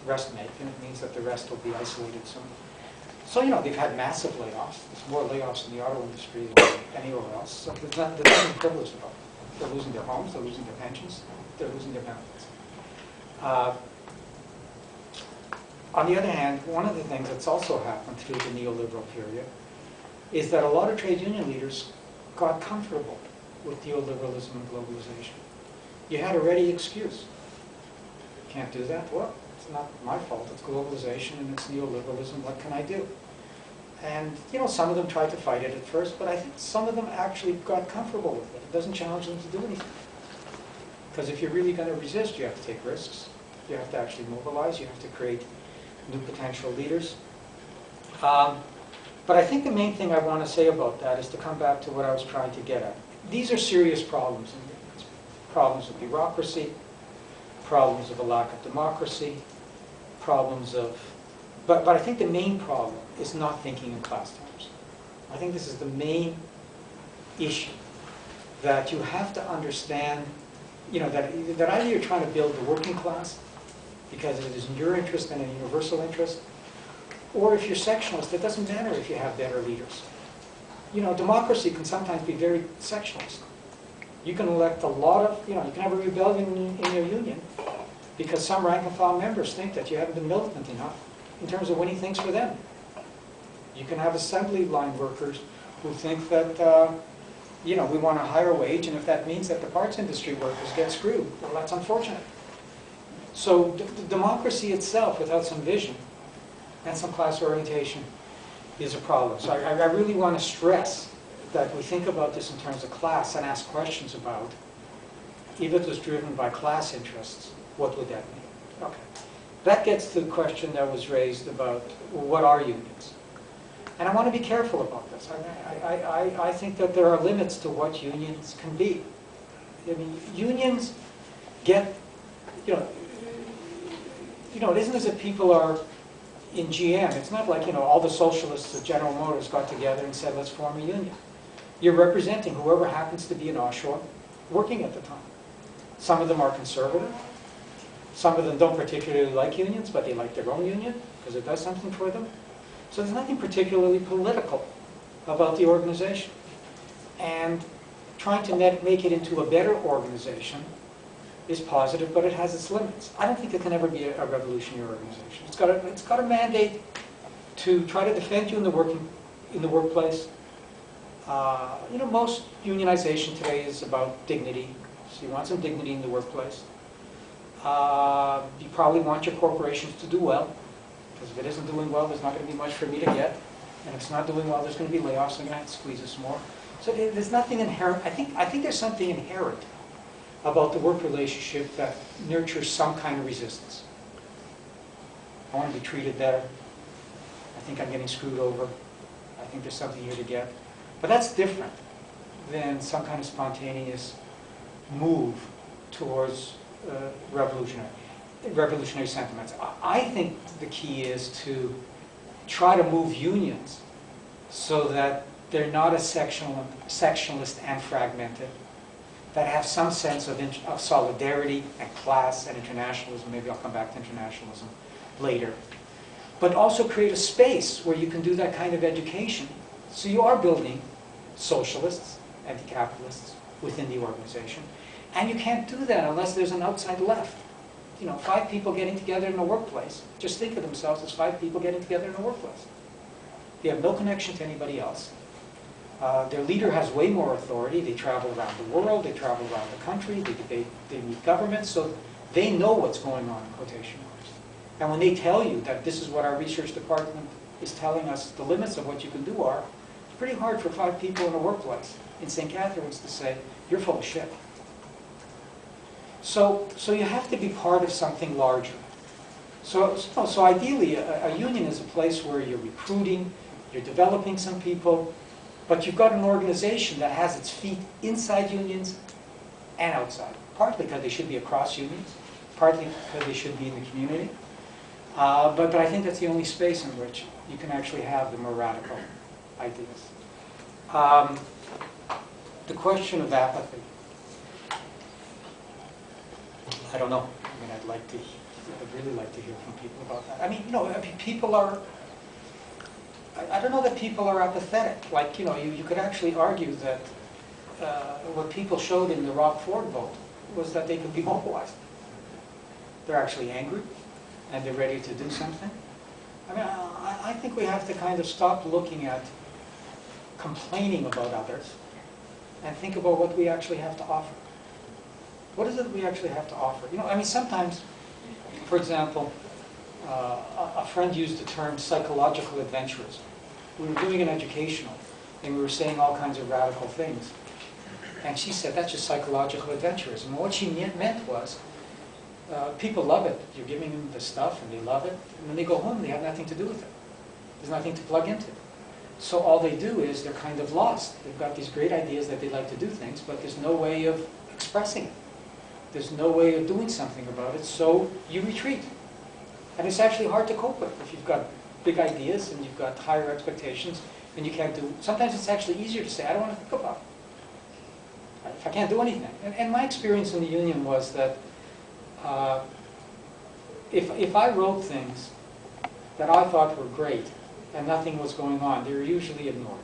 rest make, and it means that the rest will be isolated soon. So, you know, they've had massive layoffs. There's more layoffs in the auto industry than anywhere else. So there's nothing privileged about them. They're losing their homes, they're losing their pensions, they're losing their benefits. On the other hand, one of the things that's also happened through the neoliberal period is that a lot of trade union leaders got comfortable with neoliberalism and globalization. You had a ready excuse. Can't do that? Well, it's not my fault. It's globalization and it's neoliberalism. What can I do? And, you know, some of them tried to fight it at first, but I think some of them actually got comfortable with it. It doesn't challenge them to do anything. Because if you're really going to resist, you have to take risks. You have to actually mobilize. You have to create new potential leaders. But I think the main thing I want to say about that is to come back to what I was trying to get at. These are serious problems. Problems of bureaucracy, problems of a lack of democracy, problems of... But I think the main problem is not thinking in class terms. I think this is the main issue, that you have to understand, you know, that either you're trying to build the working class because it is in your interest and a universal interest, or if you're sectionalist, it doesn't matter if you have better leaders. You know, democracy can sometimes be very sectionalist. You can elect a lot of, you know, you can have a rebellion in your union because some rank and file members think that you haven't been militant enough in terms of winning things for them. You can have assembly line workers who think that, you know, we want a higher wage, and if that means that the parts industry workers get screwed, well, that's unfortunate. So democracy itself, without some vision and some class orientation, is a problem. So I really want to stress that we think about this in terms of class and ask questions about, if it was driven by class interests, what would that mean? Okay. That gets to the question that was raised about, well, what are unions? And I want to be careful about this. I think that there are limits to what unions can be. I mean, unions, get, you know, it isn't as if people are in GM. It's not like, you know, all the socialists at General Motors got together and said, let's form a union. You're representing whoever happens to be in Oshawa working at the time. Some of them are conservative. Some of them don't particularly like unions, but they like their own union because it does something for them. So there's nothing particularly political about the organization. And trying to make it into a better organization is positive, but it has its limits. I don't think it can ever be a revolutionary organization. It's got a mandate to try to defend you in the workplace. You know, most unionization today is about dignity. So you want some dignity in the workplace. You probably want your corporations to do well, because if it isn't doing well, there's not going to be much for me to get. And if it's not doing well, there's going to be layoffs, and I'm going to have to squeeze it some more. So there's nothing inherent. I think there's something inherent about the work relationship that nurtures some kind of resistance. I want to be treated better. I think I'm getting screwed over. I think there's something here to get. But that's different than some kind of spontaneous move towards revolutionary sentiments. I think the key is to try to move unions so that they're not as sectionalist and fragmented, that have some sense of solidarity and class and internationalism. Maybe I'll come back to internationalism later. But also create a space where you can do that kind of education. So you are building socialists, anti-capitalists within the organization. And you can't do that unless there's an outside left. You know, 5 people getting together in a workplace, just think of themselves as 5 people getting together in a workplace. They have no connection to anybody else. Their leader has way more authority. They travel around the world, they travel around the country, they meet governments, so they know what's going on in quotation marks. And when they tell you that this is what our research department is telling us the limits of what you can do are, it's pretty hard for 5 people in a workplace in St. Catharines to say, you're full of shit. So you have to be part of something larger. So ideally, a union is a place where you're recruiting, you're developing some people, but you've got an organization that has its feet inside unions and outside. Partly because they should be across unions, partly because they should be in the community. But I think that's the only space in which you can actually have the more radical ideas. The question of apathy. I don't know. I mean, I'd really like to hear from people about that. I mean, you know, people are, I don't know that people are apathetic. Like, you know, you could actually argue that what people showed in the Rock Ford vote was that they could be mobilized. They're actually angry, and they're ready to do something. I mean, I think we have to kind of stop looking at complaining about others and think about what we actually have to offer. What is it we actually have to offer? You know, I mean, sometimes, for example, a friend used the term psychological adventurism. We were doing an educational, and we were saying all kinds of radical things. And she said, that's just psychological adventurism. And what she meant was, people love it. You're giving them the stuff, and they love it. And when they go home, they have nothing to do with it. There's nothing to plug into. So all they do is they're kind of lost. They've got these great ideas that they like to do things, but there's no way of expressing it. There's no way of doing something about it, so you retreat. And it's actually hard to cope with if you've got big ideas and you've got higher expectations and you can't do. Sometimes it's actually easier to say, I don't want to think about it. If I can't do anything. And my experience in the union was that if I wrote things that I thought were great and nothing was going on, they were usually ignored.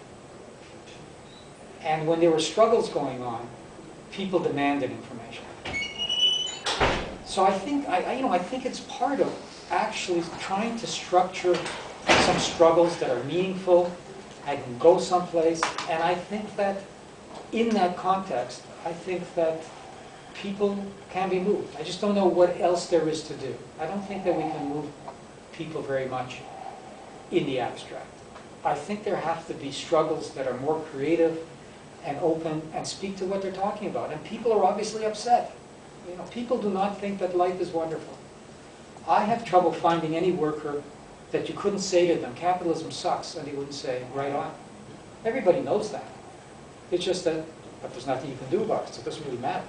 And when there were struggles going on, people demanded information. So I think, I think it's part of actually trying to structure some struggles that are meaningful and can go someplace. And I think that in that context, I think that people can be moved. I just don't know what else there is to do. I don't think that we can move people very much in the abstract. I think there have to be struggles that are more creative and open and speak to what they're talking about. And people are obviously upset. You know, people do not think that life is wonderful. I have trouble finding any worker that you couldn't say to them, capitalism sucks, and they wouldn't say, right on. Everybody knows that. It's just that, but there's nothing you can do about it, so it doesn't really matter.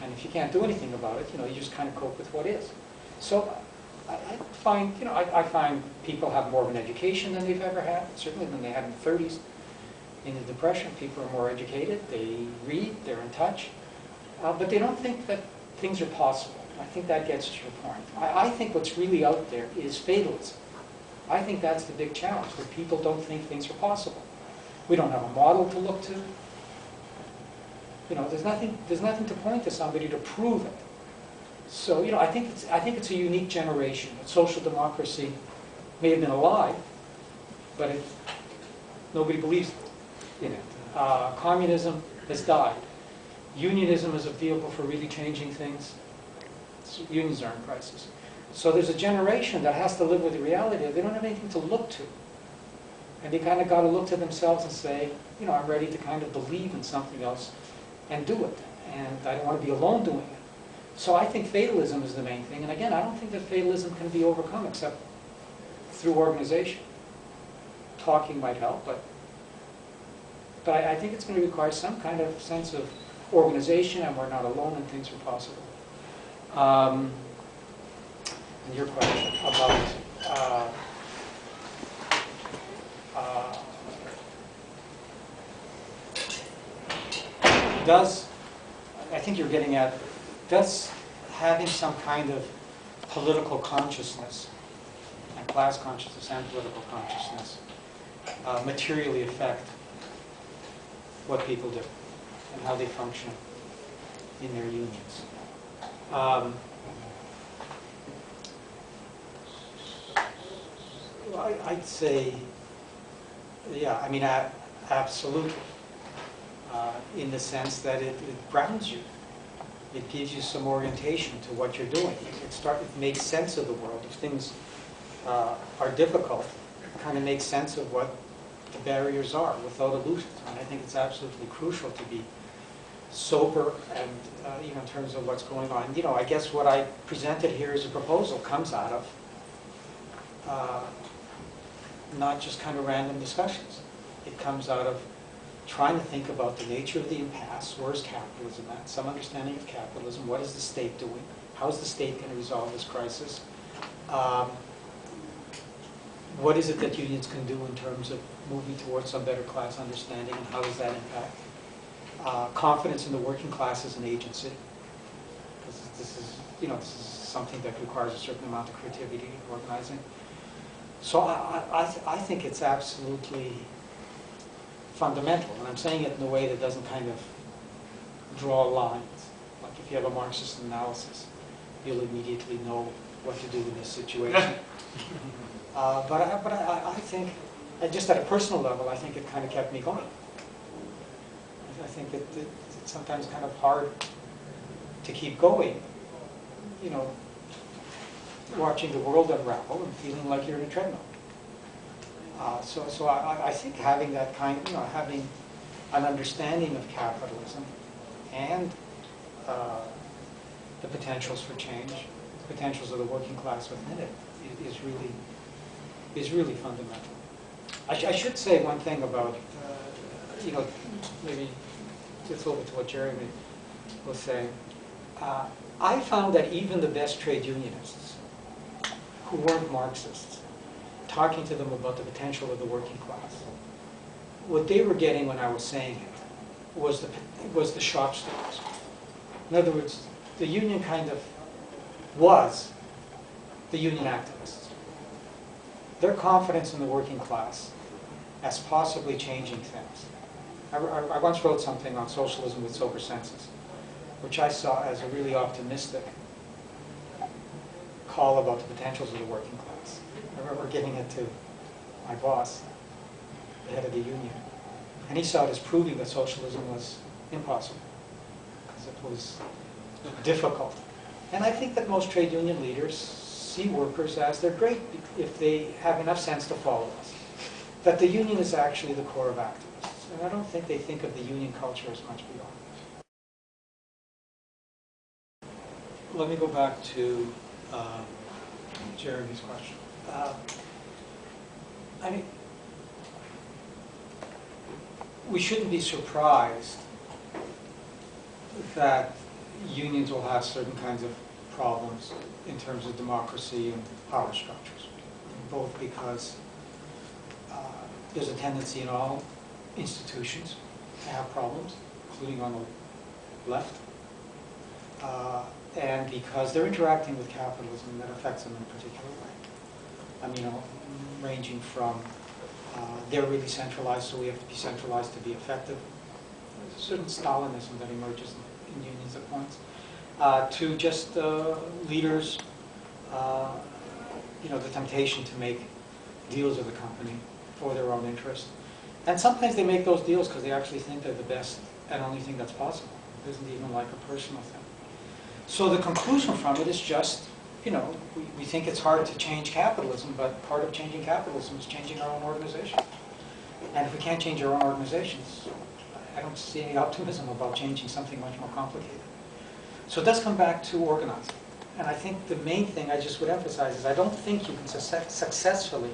And if you can't do anything about it, you just kind of cope with what is. So I find, I find people have more of an education than they've ever had, certainly than they had in the 30s. In the Depression, people are more educated, they read, they're in touch, but they don't think that things are possible. I think that gets to your point. I think what's really out there is fatalism. I think that's the big challenge, that people don't think things are possible. We don't have a model to look to. There's nothing to point to somebody to prove it. So, I think it's a unique generation. Social democracy may have been alive, but nobody believes in it. Communism has died. Unionism is a vehicle for really changing things. Unions are in crisis. So there's a generation that has to live with the reality that they don't have anything to look to. And they kind of got to look to themselves and say, I'm ready to kind of believe in something else and do it. And I don't want to be alone doing it. So I think fatalism is the main thing. And again, I don't think that fatalism can be overcome except through organization. Talking might help, but I think it's going to require some kind of sense of organization, and we're not alone and things are possible. And your question about I think you're getting at, does having some kind of political consciousness, and class consciousness and political consciousness, materially affect what people do and how they function in their unions? I'd say, yeah, I mean, absolutely. In the sense that it grounds you. It gives you some orientation to what you're doing. It makes sense of the world. If things are difficult, it kind of makes sense of what the barriers are without illusions. And I think it's absolutely crucial to be sober and, in terms of what's going on. I guess what I presented here as a proposal comes out of not just kind of random discussions. It comes out of trying to think about the nature of the impasse. Where is capitalism at? Some understanding of capitalism. What is the state doing? How is the state going to resolve this crisis? What is it that unions can do in terms of moving towards some better class understanding, and how does that impact? Confidence in the working class as an agency. This is something that requires a certain amount of creativity and organizing. So I think it's absolutely fundamental, and I'm saying it in a way that doesn't kind of draw lines. Like if you have a Marxist analysis, you'll immediately know what to do in this situation. But I think, just at a personal level, I think it kind of kept me going. I think it's sometimes kind of hard to keep going, watching the world unravel and feeling like you're in a treadmill. So I think having that kind, having an understanding of capitalism and the potentials for change, the potentials of the working class within it, is really fundamental. I should say one thing about, maybe just over to what Jeremy was saying. I found that even the best trade unionists who weren't Marxists, talking to them about the potential of the working class, what they were getting when I was saying it was the shop stewards. In other words, the union kind of was the union activists. Their confidence in the working class as possibly changing things. I once wrote something on socialism with sober senses, which I saw as a really optimistic call about the potentials of the working class. I remember giving it to my boss, the head of the union, and he saw it as proving that socialism was impossible, because it was difficult. And I think that most trade union leaders see workers as they're great if they have enough sense to follow us, that the union is actually the core of activists. And I don't think they think of the union culture as much beyond. Let me go back to Jeremy's question. I mean, we shouldn't be surprised that, unions will have certain kinds of problems in terms of democracy and power structures, both because there's a tendency in all institutions to have problems, including on the left, and because they're interacting with capitalism that affects them in a particular way. I mean, ranging from they're really centralized, so we have to be centralized to be effective. There's a certain Stalinism that emerges in unions at points, to just leaders, the temptation to make deals with the company for their own interest. And sometimes they make those deals because they actually think they're the best and only thing that's possible. It isn't even like a personal thing. So the conclusion from it is just, we think it's hard to change capitalism, but part of changing capitalism is changing our own organization. And if we can't change our own organizations, I don't see any optimism about changing something much more complicated. So it does come back to organizing. And I think the main thing I just would emphasize is I don't think you can successfully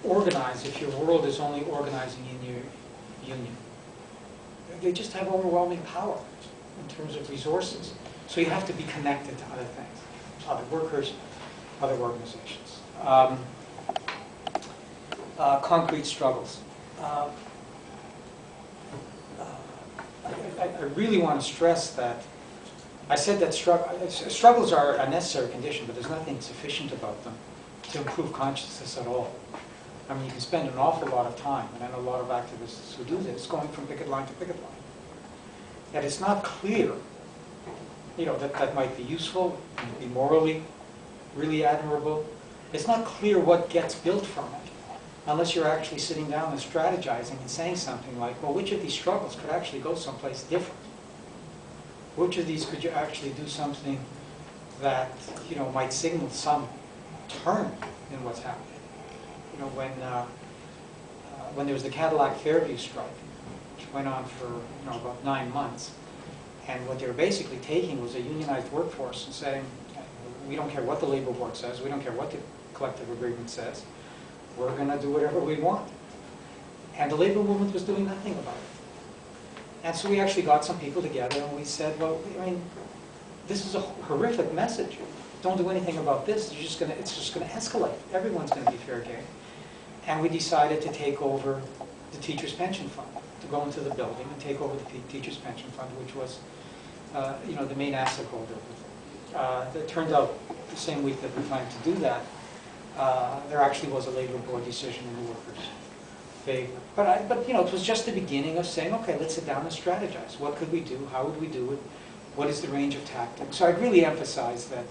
organize if your world is only organizing in your union. They just have overwhelming power in terms of resources. So you have to be connected to other things, other workers, other organizations. Concrete struggles. I really want to stress that I said that struggles are a necessary condition, but there's nothing sufficient about them to improve consciousness at all. I mean, you can spend an awful lot of time, and I know a lot of activists who do this, going from picket line to picket line. Yet it's not clear, that might be useful, might be morally really admirable. It's not clear what gets built from it, unless you're actually sitting down and strategizing and saying something like, well, which of these struggles could actually go someplace different? Which of these could you actually do something that, might signal some turn in what's happening? When there was the Cadillac Fairview strike, which went on for about 9 months, and what they were basically taking was a unionized workforce and saying, we don't care what the labor board says, we don't care what the collective agreement says, we're going to do whatever we want. And the labor movement was doing nothing about it. And so we actually got some people together and we said, well, this is a horrific message. Don't do anything about this. It's just going to escalate. Everyone's going to be fair game. And we decided to take over the teachers' pension fund, to go into the building and take over the teachers' pension fund, which was, the main asset holder. It turned out the same week that we planned to do that, there actually was a labor board decision in the workers' favor. But it was just the beginning of saying, okay, let's sit down and strategize. What could we do? How would we do it? What is the range of tactics? So I'd really emphasize that,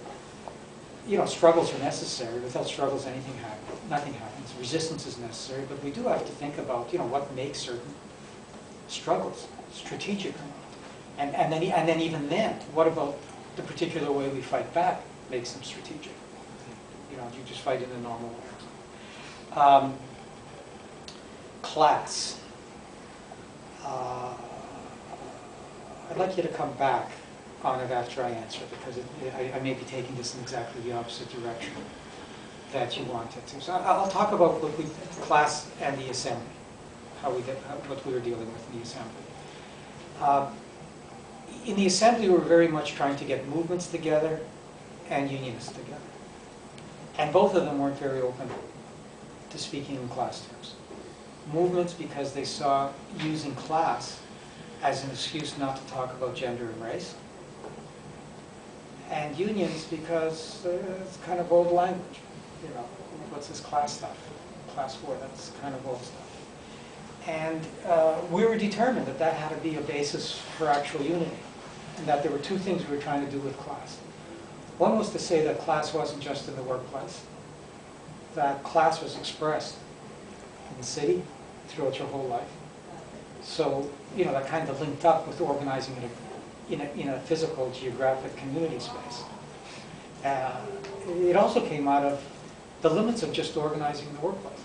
struggles are necessary. Without struggles, nothing happens. Resistance is necessary, but we do have to think about, what makes certain struggles strategic. And then even then, what about the particular way we fight back makes them strategic? You just fight in the normal way. Class. I'd like you to come back on it after I answer, because I may be taking this in exactly the opposite direction that you wanted to. So I'll talk about class and the assembly, what we were dealing with in the assembly. In the assembly, we were very much trying to get movements together and unionists together. And both of them weren't very open to speaking in class terms. Movements because they saw using class as an excuse not to talk about gender and race. And unions because it's kind of old language. What's this class stuff? Class war, that's kind of old stuff. And we were determined that that had to be a basis for actual unity, and that there were two things we were trying to do with class. One was to say that class wasn't just in the workplace, that class was expressed in the city throughout your whole life. So, that kind of linked up with organizing in a physical, geographic community space. It also came out of the limits of just organizing in the workplace,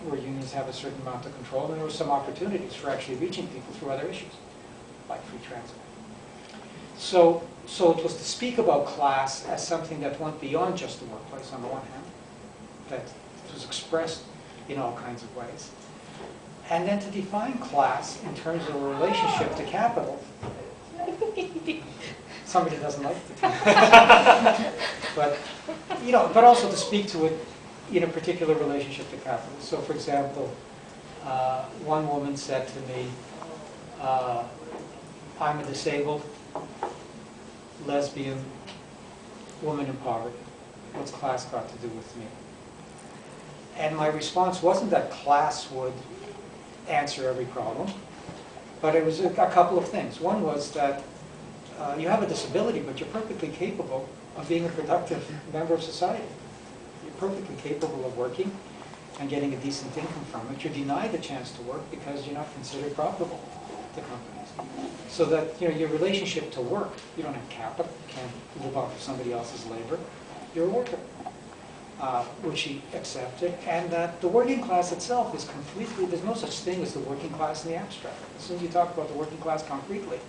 where unions have a certain amount of control, and there were some opportunities for actually reaching people through other issues, like free transit. So it was to speak about class as something that went beyond just the workplace on the one hand, that it was expressed in all kinds of ways. And then to define class in terms of a relationship to capital Somebody doesn't like it. But, but also to speak to it in a particular relationship to capital. So for example, one woman said to me, I'm a disabled, lesbian, woman in poverty. What's class got to do with me? And my response wasn't that class would answer every problem, but it was a couple of things. One was that you have a disability, but you're perfectly capable of being a productive member of society. You're perfectly capable of working and getting a decent income from it. You're denied the chance to work because you're not considered profitable to companies. So that your relationship to work, you don't have capital, you can't live off of somebody else's labor. You're a worker, which she accepted, and that the working class itself is completely, there's no such thing as the working class in the abstract. As soon as you talk about the working class concretely,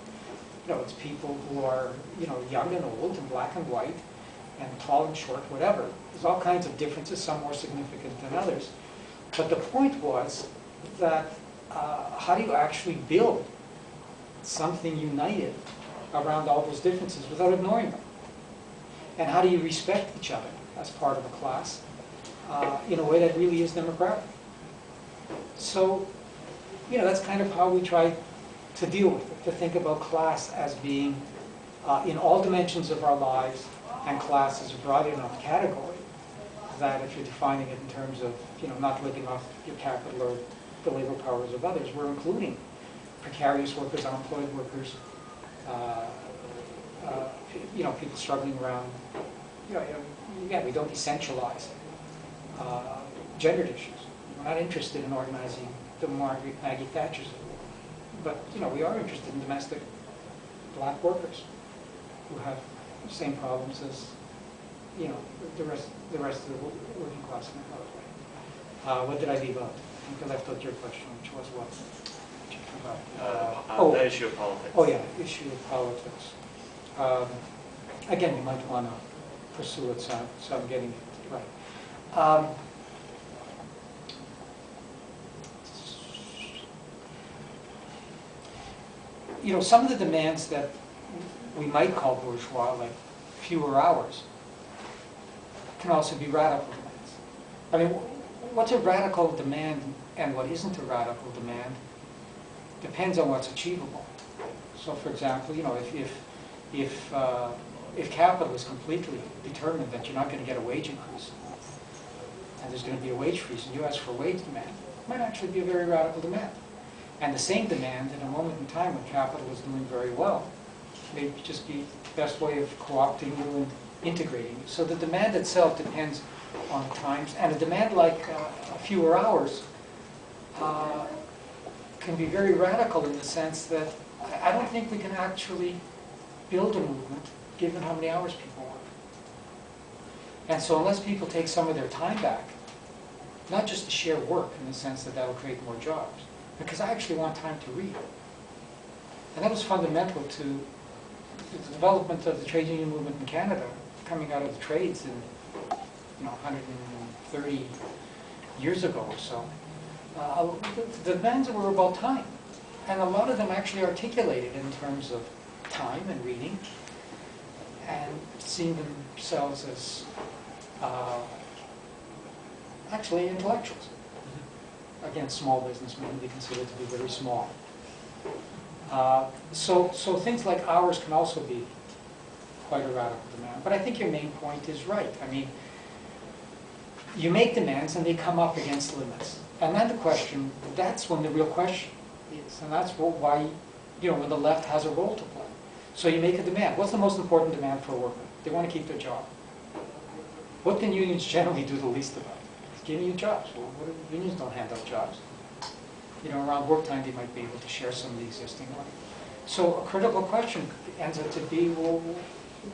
it's people who are, young and old, and black and white, and tall and short, whatever. There's all kinds of differences, some more significant than others. But the point was that how do you actually build something united around all those differences without ignoring them? And how do you respect each other as part of a class in a way that really is democratic? So, that's kind of how we try to deal with it, to think about class as being in all dimensions of our lives, and class is a broad enough category that if you're defining it in terms of not living off your capital or the labor powers of others, we're including precarious workers, unemployed workers, people struggling around. We don't essentialize gendered issues. We're not interested in organizing the Maggie Thatchers, but we are interested in domestic black workers who have the same problems as the rest of the working class in the What did I leave out? I think I left out your question, which was what? The issue of politics. Oh yeah, issue of politics. Again, you might want to pursue it so I'm getting it right. Some of the demands that we might call bourgeois, like fewer hours, can also be radical demands. I mean, what's a radical demand and what isn't a radical demand depends on what's achievable. So, for example, if capital is completely determined that you're not going to get a wage increase, and there's going to be a wage freeze, and you ask for a wage demand, it might actually be a very radical demand. And the same demand at a moment in time when capital is doing very well may just be the best way of co-opting you and integrating you. So the demand itself depends on the times, and a demand like fewer hours can be very radical in the sense that I don't think we can actually build a movement given how many hours people work. And so unless people take some of their time back, not just to share work in the sense that that will create more jobs, because I actually want time to read. And that was fundamental to the development of the trade union movement in Canada, coming out of the trades in 130 years ago or so. The demands were about time. And a lot of them actually articulated in terms of time and reading, and seeing themselves as actually intellectuals. Again, small businessmen can be considered to be very small. So things like hours can also be quite a radical demand. But I think your main point is right. I mean, you make demands and they come up against limits. And then the question, that's when the real question is. And that's why, when the left has a role to play. So you make a demand. What's the most important demand for a worker? They want to keep their job. What can unions generally do the least about? Giving you jobs. Well, unions don't hand out jobs. Around work time, they might be able to share some of the existing money. So a critical question ends up to be, well,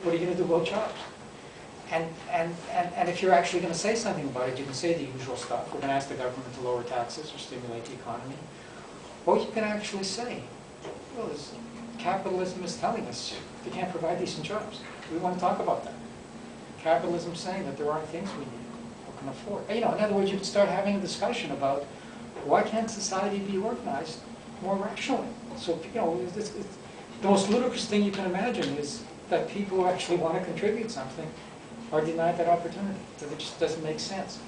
what are you going to do about jobs? And if you're actually going to say something about it, you can say the usual stuff. We're going to ask the government to lower taxes or stimulate the economy. Or you can actually say, well, capitalism is telling us they can't provide decent jobs. We want to talk about that. Capitalism is saying that there aren't things we need or can afford. In other words, you can start having a discussion about why can't society be organized more rationally? So, the most ludicrous thing you can imagine is that people who actually want to contribute something are denied that opportunity. That it just doesn't make sense.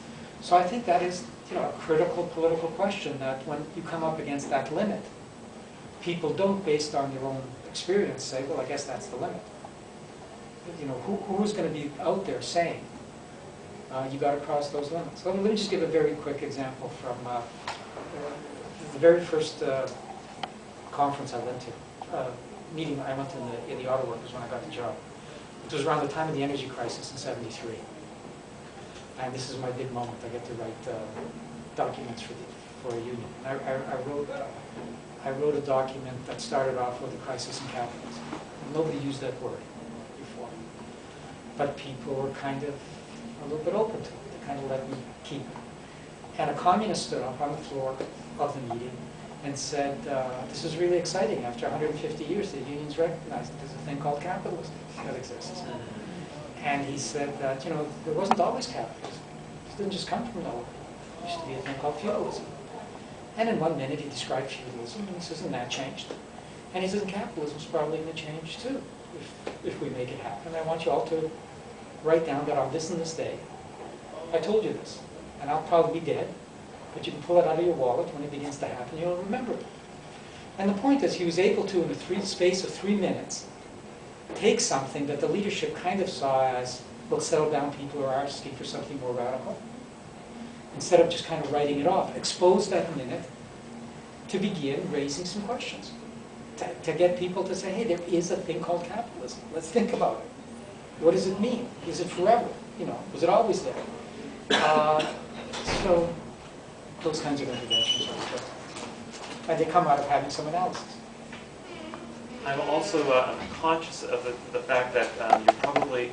So I think that is, a critical political question, that when you come up against that limit, people don't, based on their own experience, say, well, I guess that's the limit. Who's going to be out there saying, you got to cross those limits? Let me just give a very quick example from the very first conference I went to, meeting I went to in the auto workers when I got the job. It was around the time of the energy crisis in '73. And this is my big moment. I get to write documents for a union. And I wrote a document that started off with a crisis in capitalism. And nobody used that word before. But people were kind of a little bit open to it. They kind of let me keep it. And a communist stood up on the floor of the meeting and said, this is really exciting. After 150 years, the unions recognized that there's a thing called capitalism that exists. And he said that, there wasn't always capitalism. It didn't just come from nowhere. There used to be a thing called feudalism. And in 1 minute, he described feudalism, and he says, and that changed. And he says, and capitalism's probably going to change too, if we make it happen. I want you all to write down that on this and this day, I told you this. And I'll probably be dead, but you can pull it out of your wallet when it begins to happen, you'll remember it. And the point is, he was able to, in the space of 3 minutes, take something that the leadership kind of saw as, well, settle down, people who are asking for something more radical. Instead of just kind of writing it off, expose that minute to begin raising some questions. To get people to say, hey, there is a thing called capitalism. Let's think about it. What does it mean? Is it forever? Was it always there? So those kinds of interventions are important. And they come out of having some analysis. I'm also conscious of the fact that you're probably,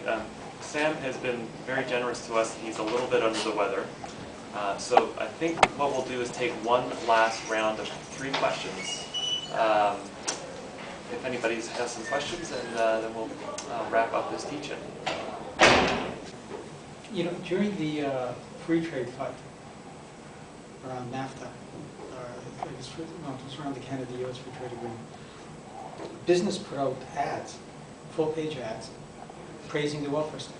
Sam has been very generous to us. He's a little bit under the weather. So I think what we'll do is take one last round of 3 questions. If anybody has some questions, and then we'll wrap up this teach-in. During the free trade fight around NAFTA, it was around the Canada-US Free Trade Agreement, business put out ads, full-page ads, praising the welfare state,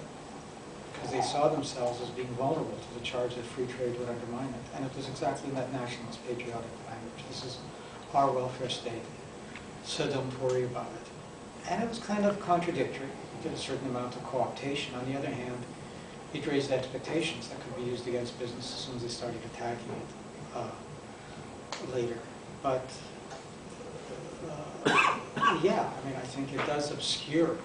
because they saw themselves as being vulnerable to the charge that free trade would undermine it. And it was exactly in that nationalist, patriotic language. This is our welfare state, so don't worry about it. And it was kind of contradictory. It did a certain amount of co-optation. On the other hand, it raised expectations that could be used against business as soon as they started attacking it later. But yeah, I think it does obscure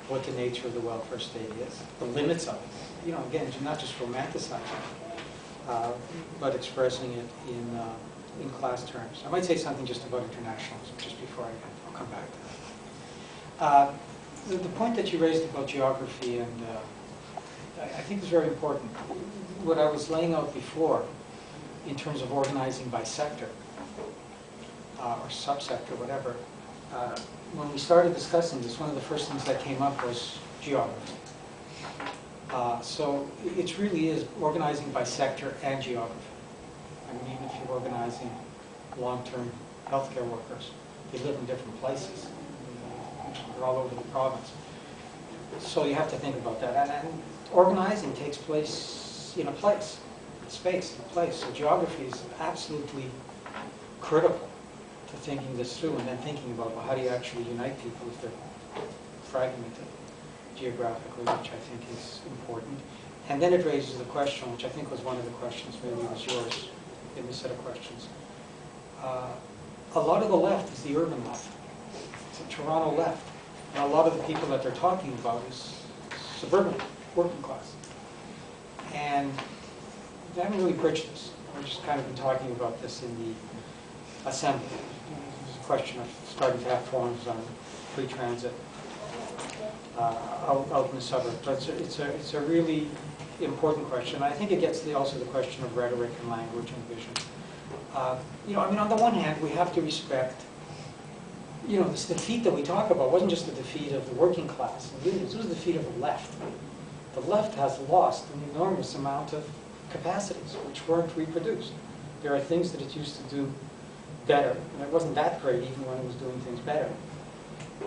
what the nature of the welfare state is, the limits of it. Again, not just romanticizing it, but expressing it in class terms. I might say something just about internationalism, just before I'll come back to that. The point that you raised about geography, and I think is very important. What I was laying out before, in terms of organizing by sector, or subsector, whatever, when we started discussing this, one of the first things that came up was geography. So it really is organizing by sector and geography. Even if you're organizing long-term healthcare workers, they live in different places. They're all over the province. So you have to think about that. And organizing takes place in a place, space, in a place. So geography is absolutely critical to thinking this through, and then thinking about, well, how do you actually unite people if they're fragmented geographically, which I think is important. And then it raises the question, which I think was one of the questions, maybe it was yours in this set of questions. A lot of the left is the urban left. It's a Toronto left. And a lot of the people that they're talking about is suburban, working class. And they haven't really bridged this. We've just kind of been talking about this in the assembly. There's a question of starting to have forums on free transit out in the suburbs. But it's a really important question. I think it gets also the question of rhetoric and language and vision. On the one hand, we have to respect, this defeat that we talk about wasn't just the defeat of the working class and unions, it was the defeat of the left. The left has lost an enormous amount of capacities which weren't reproduced. There are things that it used to do better, and it wasn't that great even when it was doing things better.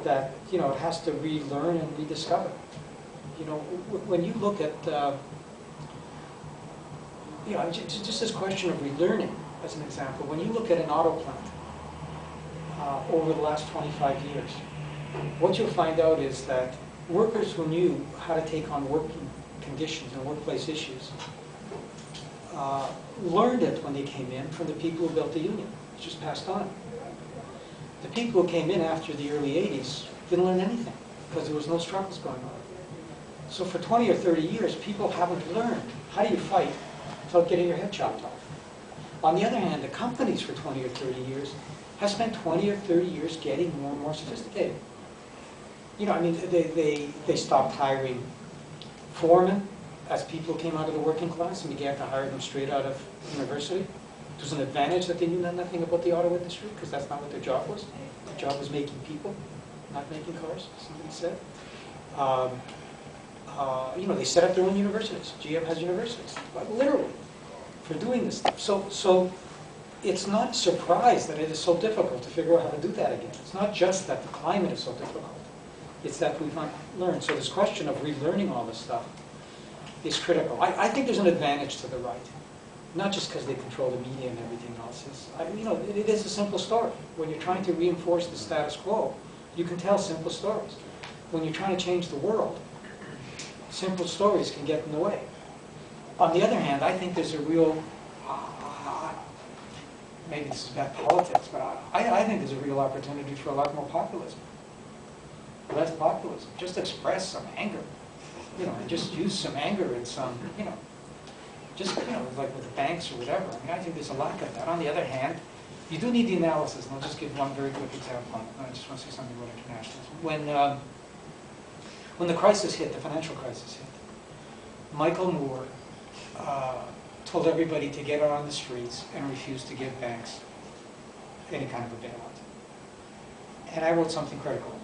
that, you know, it has to relearn and rediscover. You know, when you look at, you know, just this question of relearning, as an example, when you look at an auto plant over the last 25 years, what you'll find out is that workers who knew how to take on working conditions and workplace issues learned it when they came in from the people who built the union. It's just passed on. The people who came in after the early 80s didn't learn anything because there was no struggles going on. So for 20 or 30 years, people haven't learned how do you fight without getting your head chopped off. On the other hand, the companies for 20 or 30 years have spent 20 or 30 years getting more and more sophisticated. You know, I mean, they stopped hiring foremen as people came out of the working class and began to hire them straight out of university. It was an advantage that they knew nothing about the auto industry because that's not what their job was. Their job was making people, not making cars, somebody said. You know, they set up their own universities. GM has universities, like literally, for doing this stuff. So it's not surprise that it is so difficult to figure out how to do that again. It's not just that the climate is so difficult. It's that we've not learned. So this question of relearning all this stuff is critical. I think there's an advantage to the right, not just because they control the media and everything else. You know, it is a simple story. When you're trying to reinforce the status quo, you can tell simple stories. When you're trying to change the world, simple stories can get in the way. On the other hand, I think there's a real, maybe this is bad politics, but I think there's a real opportunity for a lot more populism. Less populism. Just express some anger. You know, and just use some anger and some, you know, just, you know, like with the banks or whatever. I mean, I think there's a lack of that. On the other hand, you do need the analysis, and I'll just give one very quick example. I just want to say something about internationalism. When the crisis hit, the financial crisis hit, Michael Moore told everybody to get out on the streets and refuse to give banks any kind of a bailout. And I wrote something critical.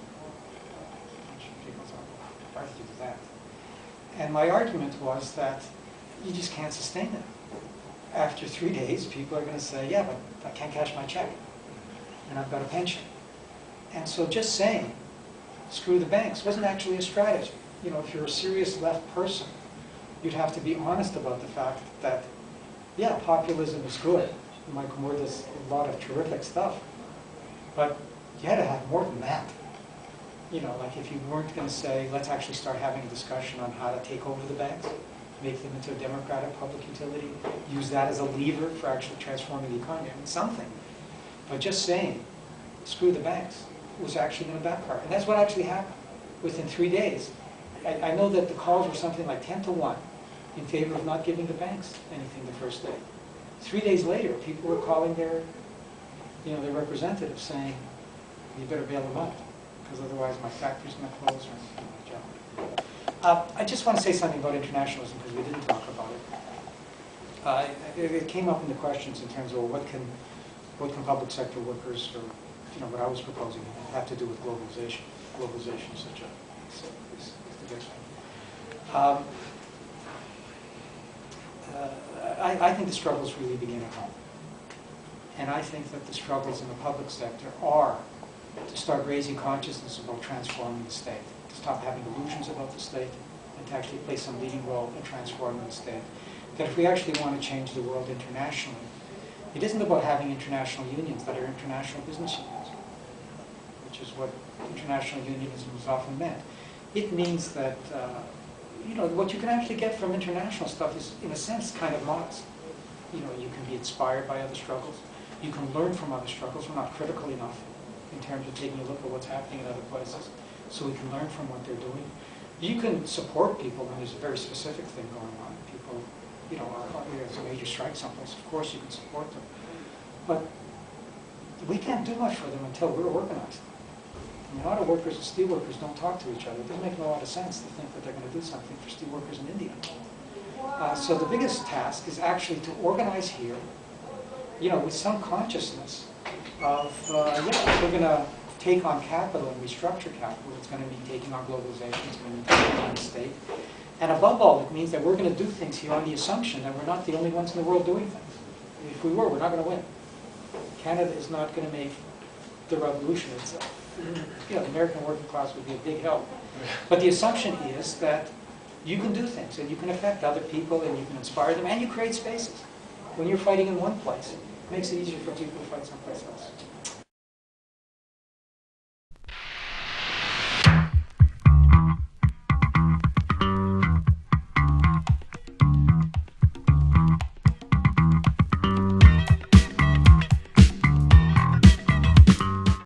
People thought, why did you do that? And my argument was that you just can't sustain it. After 3 days, people are going to say, yeah, but I can't cash my check, and I've got a pension. And so just saying, screw the banks, wasn't actually a strategy. You know, if you're a serious left person, you'd have to be honest about the fact that, yeah, populism is good. Michael Moore does a lot of terrific stuff, but you had to have more than that. You know, like if you weren't going to say, let's actually start having a discussion on how to take over the banks, make them into a democratic public utility, use that as a lever for actually transforming the economy. I mean, something. But just saying, screw the banks, was actually going to backfire. And that's what actually happened. Within 3 days, I know that the calls were something like 10 to 1 in favor of not giving the banks anything the first day. 3 days later, people were calling their, you know, their representatives saying, you better bail them out, because otherwise my factory's going to close or my job. I just want to say something about internationalism, because we didn't talk about it. It came up in the questions in terms of, well, what can public sector workers, or you know, what I was proposing, have to do with globalization. Globalization is such a, is the big thing. I think the struggles really begin at home. And I think that the struggles in the public sector are to start raising consciousness about transforming the state, to stop having illusions about the state, and to actually play some leading role in transforming the state. That if we actually want to change the world internationally, it isn't about having international unions that are international business unions, which is what international unionism is often meant. It means that you know, what you can actually get from international stuff is, in a sense, kind of modest. You know, you can be inspired by other struggles. You can learn from other struggles. We're not critical enough in terms of taking a look at what's happening in other places, so we can learn from what they're doing. You can support people when there's a very specific thing going on. People, you know, there's a major strike someplace. Of course, you can support them, but we can't do much for them until we're organized. I mean, auto workers and steel workers don't talk to each other. It doesn't make a lot of sense to think that they're going to do something for steel workers in India. So the biggest task is actually to organize here, you know, with some consciousness of, you know, if we're going to take on capital and restructure capital, it's going to be taking on globalization, it's going to be taking on the state. And above all, it means that we're going to do things here on the assumption that we're not the only ones in the world doing things. If we were, we're not going to win. Canada is not going to make the revolution itself. the American working class would be a big help. But the assumption is that you can do things, and you can affect other people, and you can inspire them, and you create spaces. When you're fighting in one place, it makes it easier for people to fight someplace else.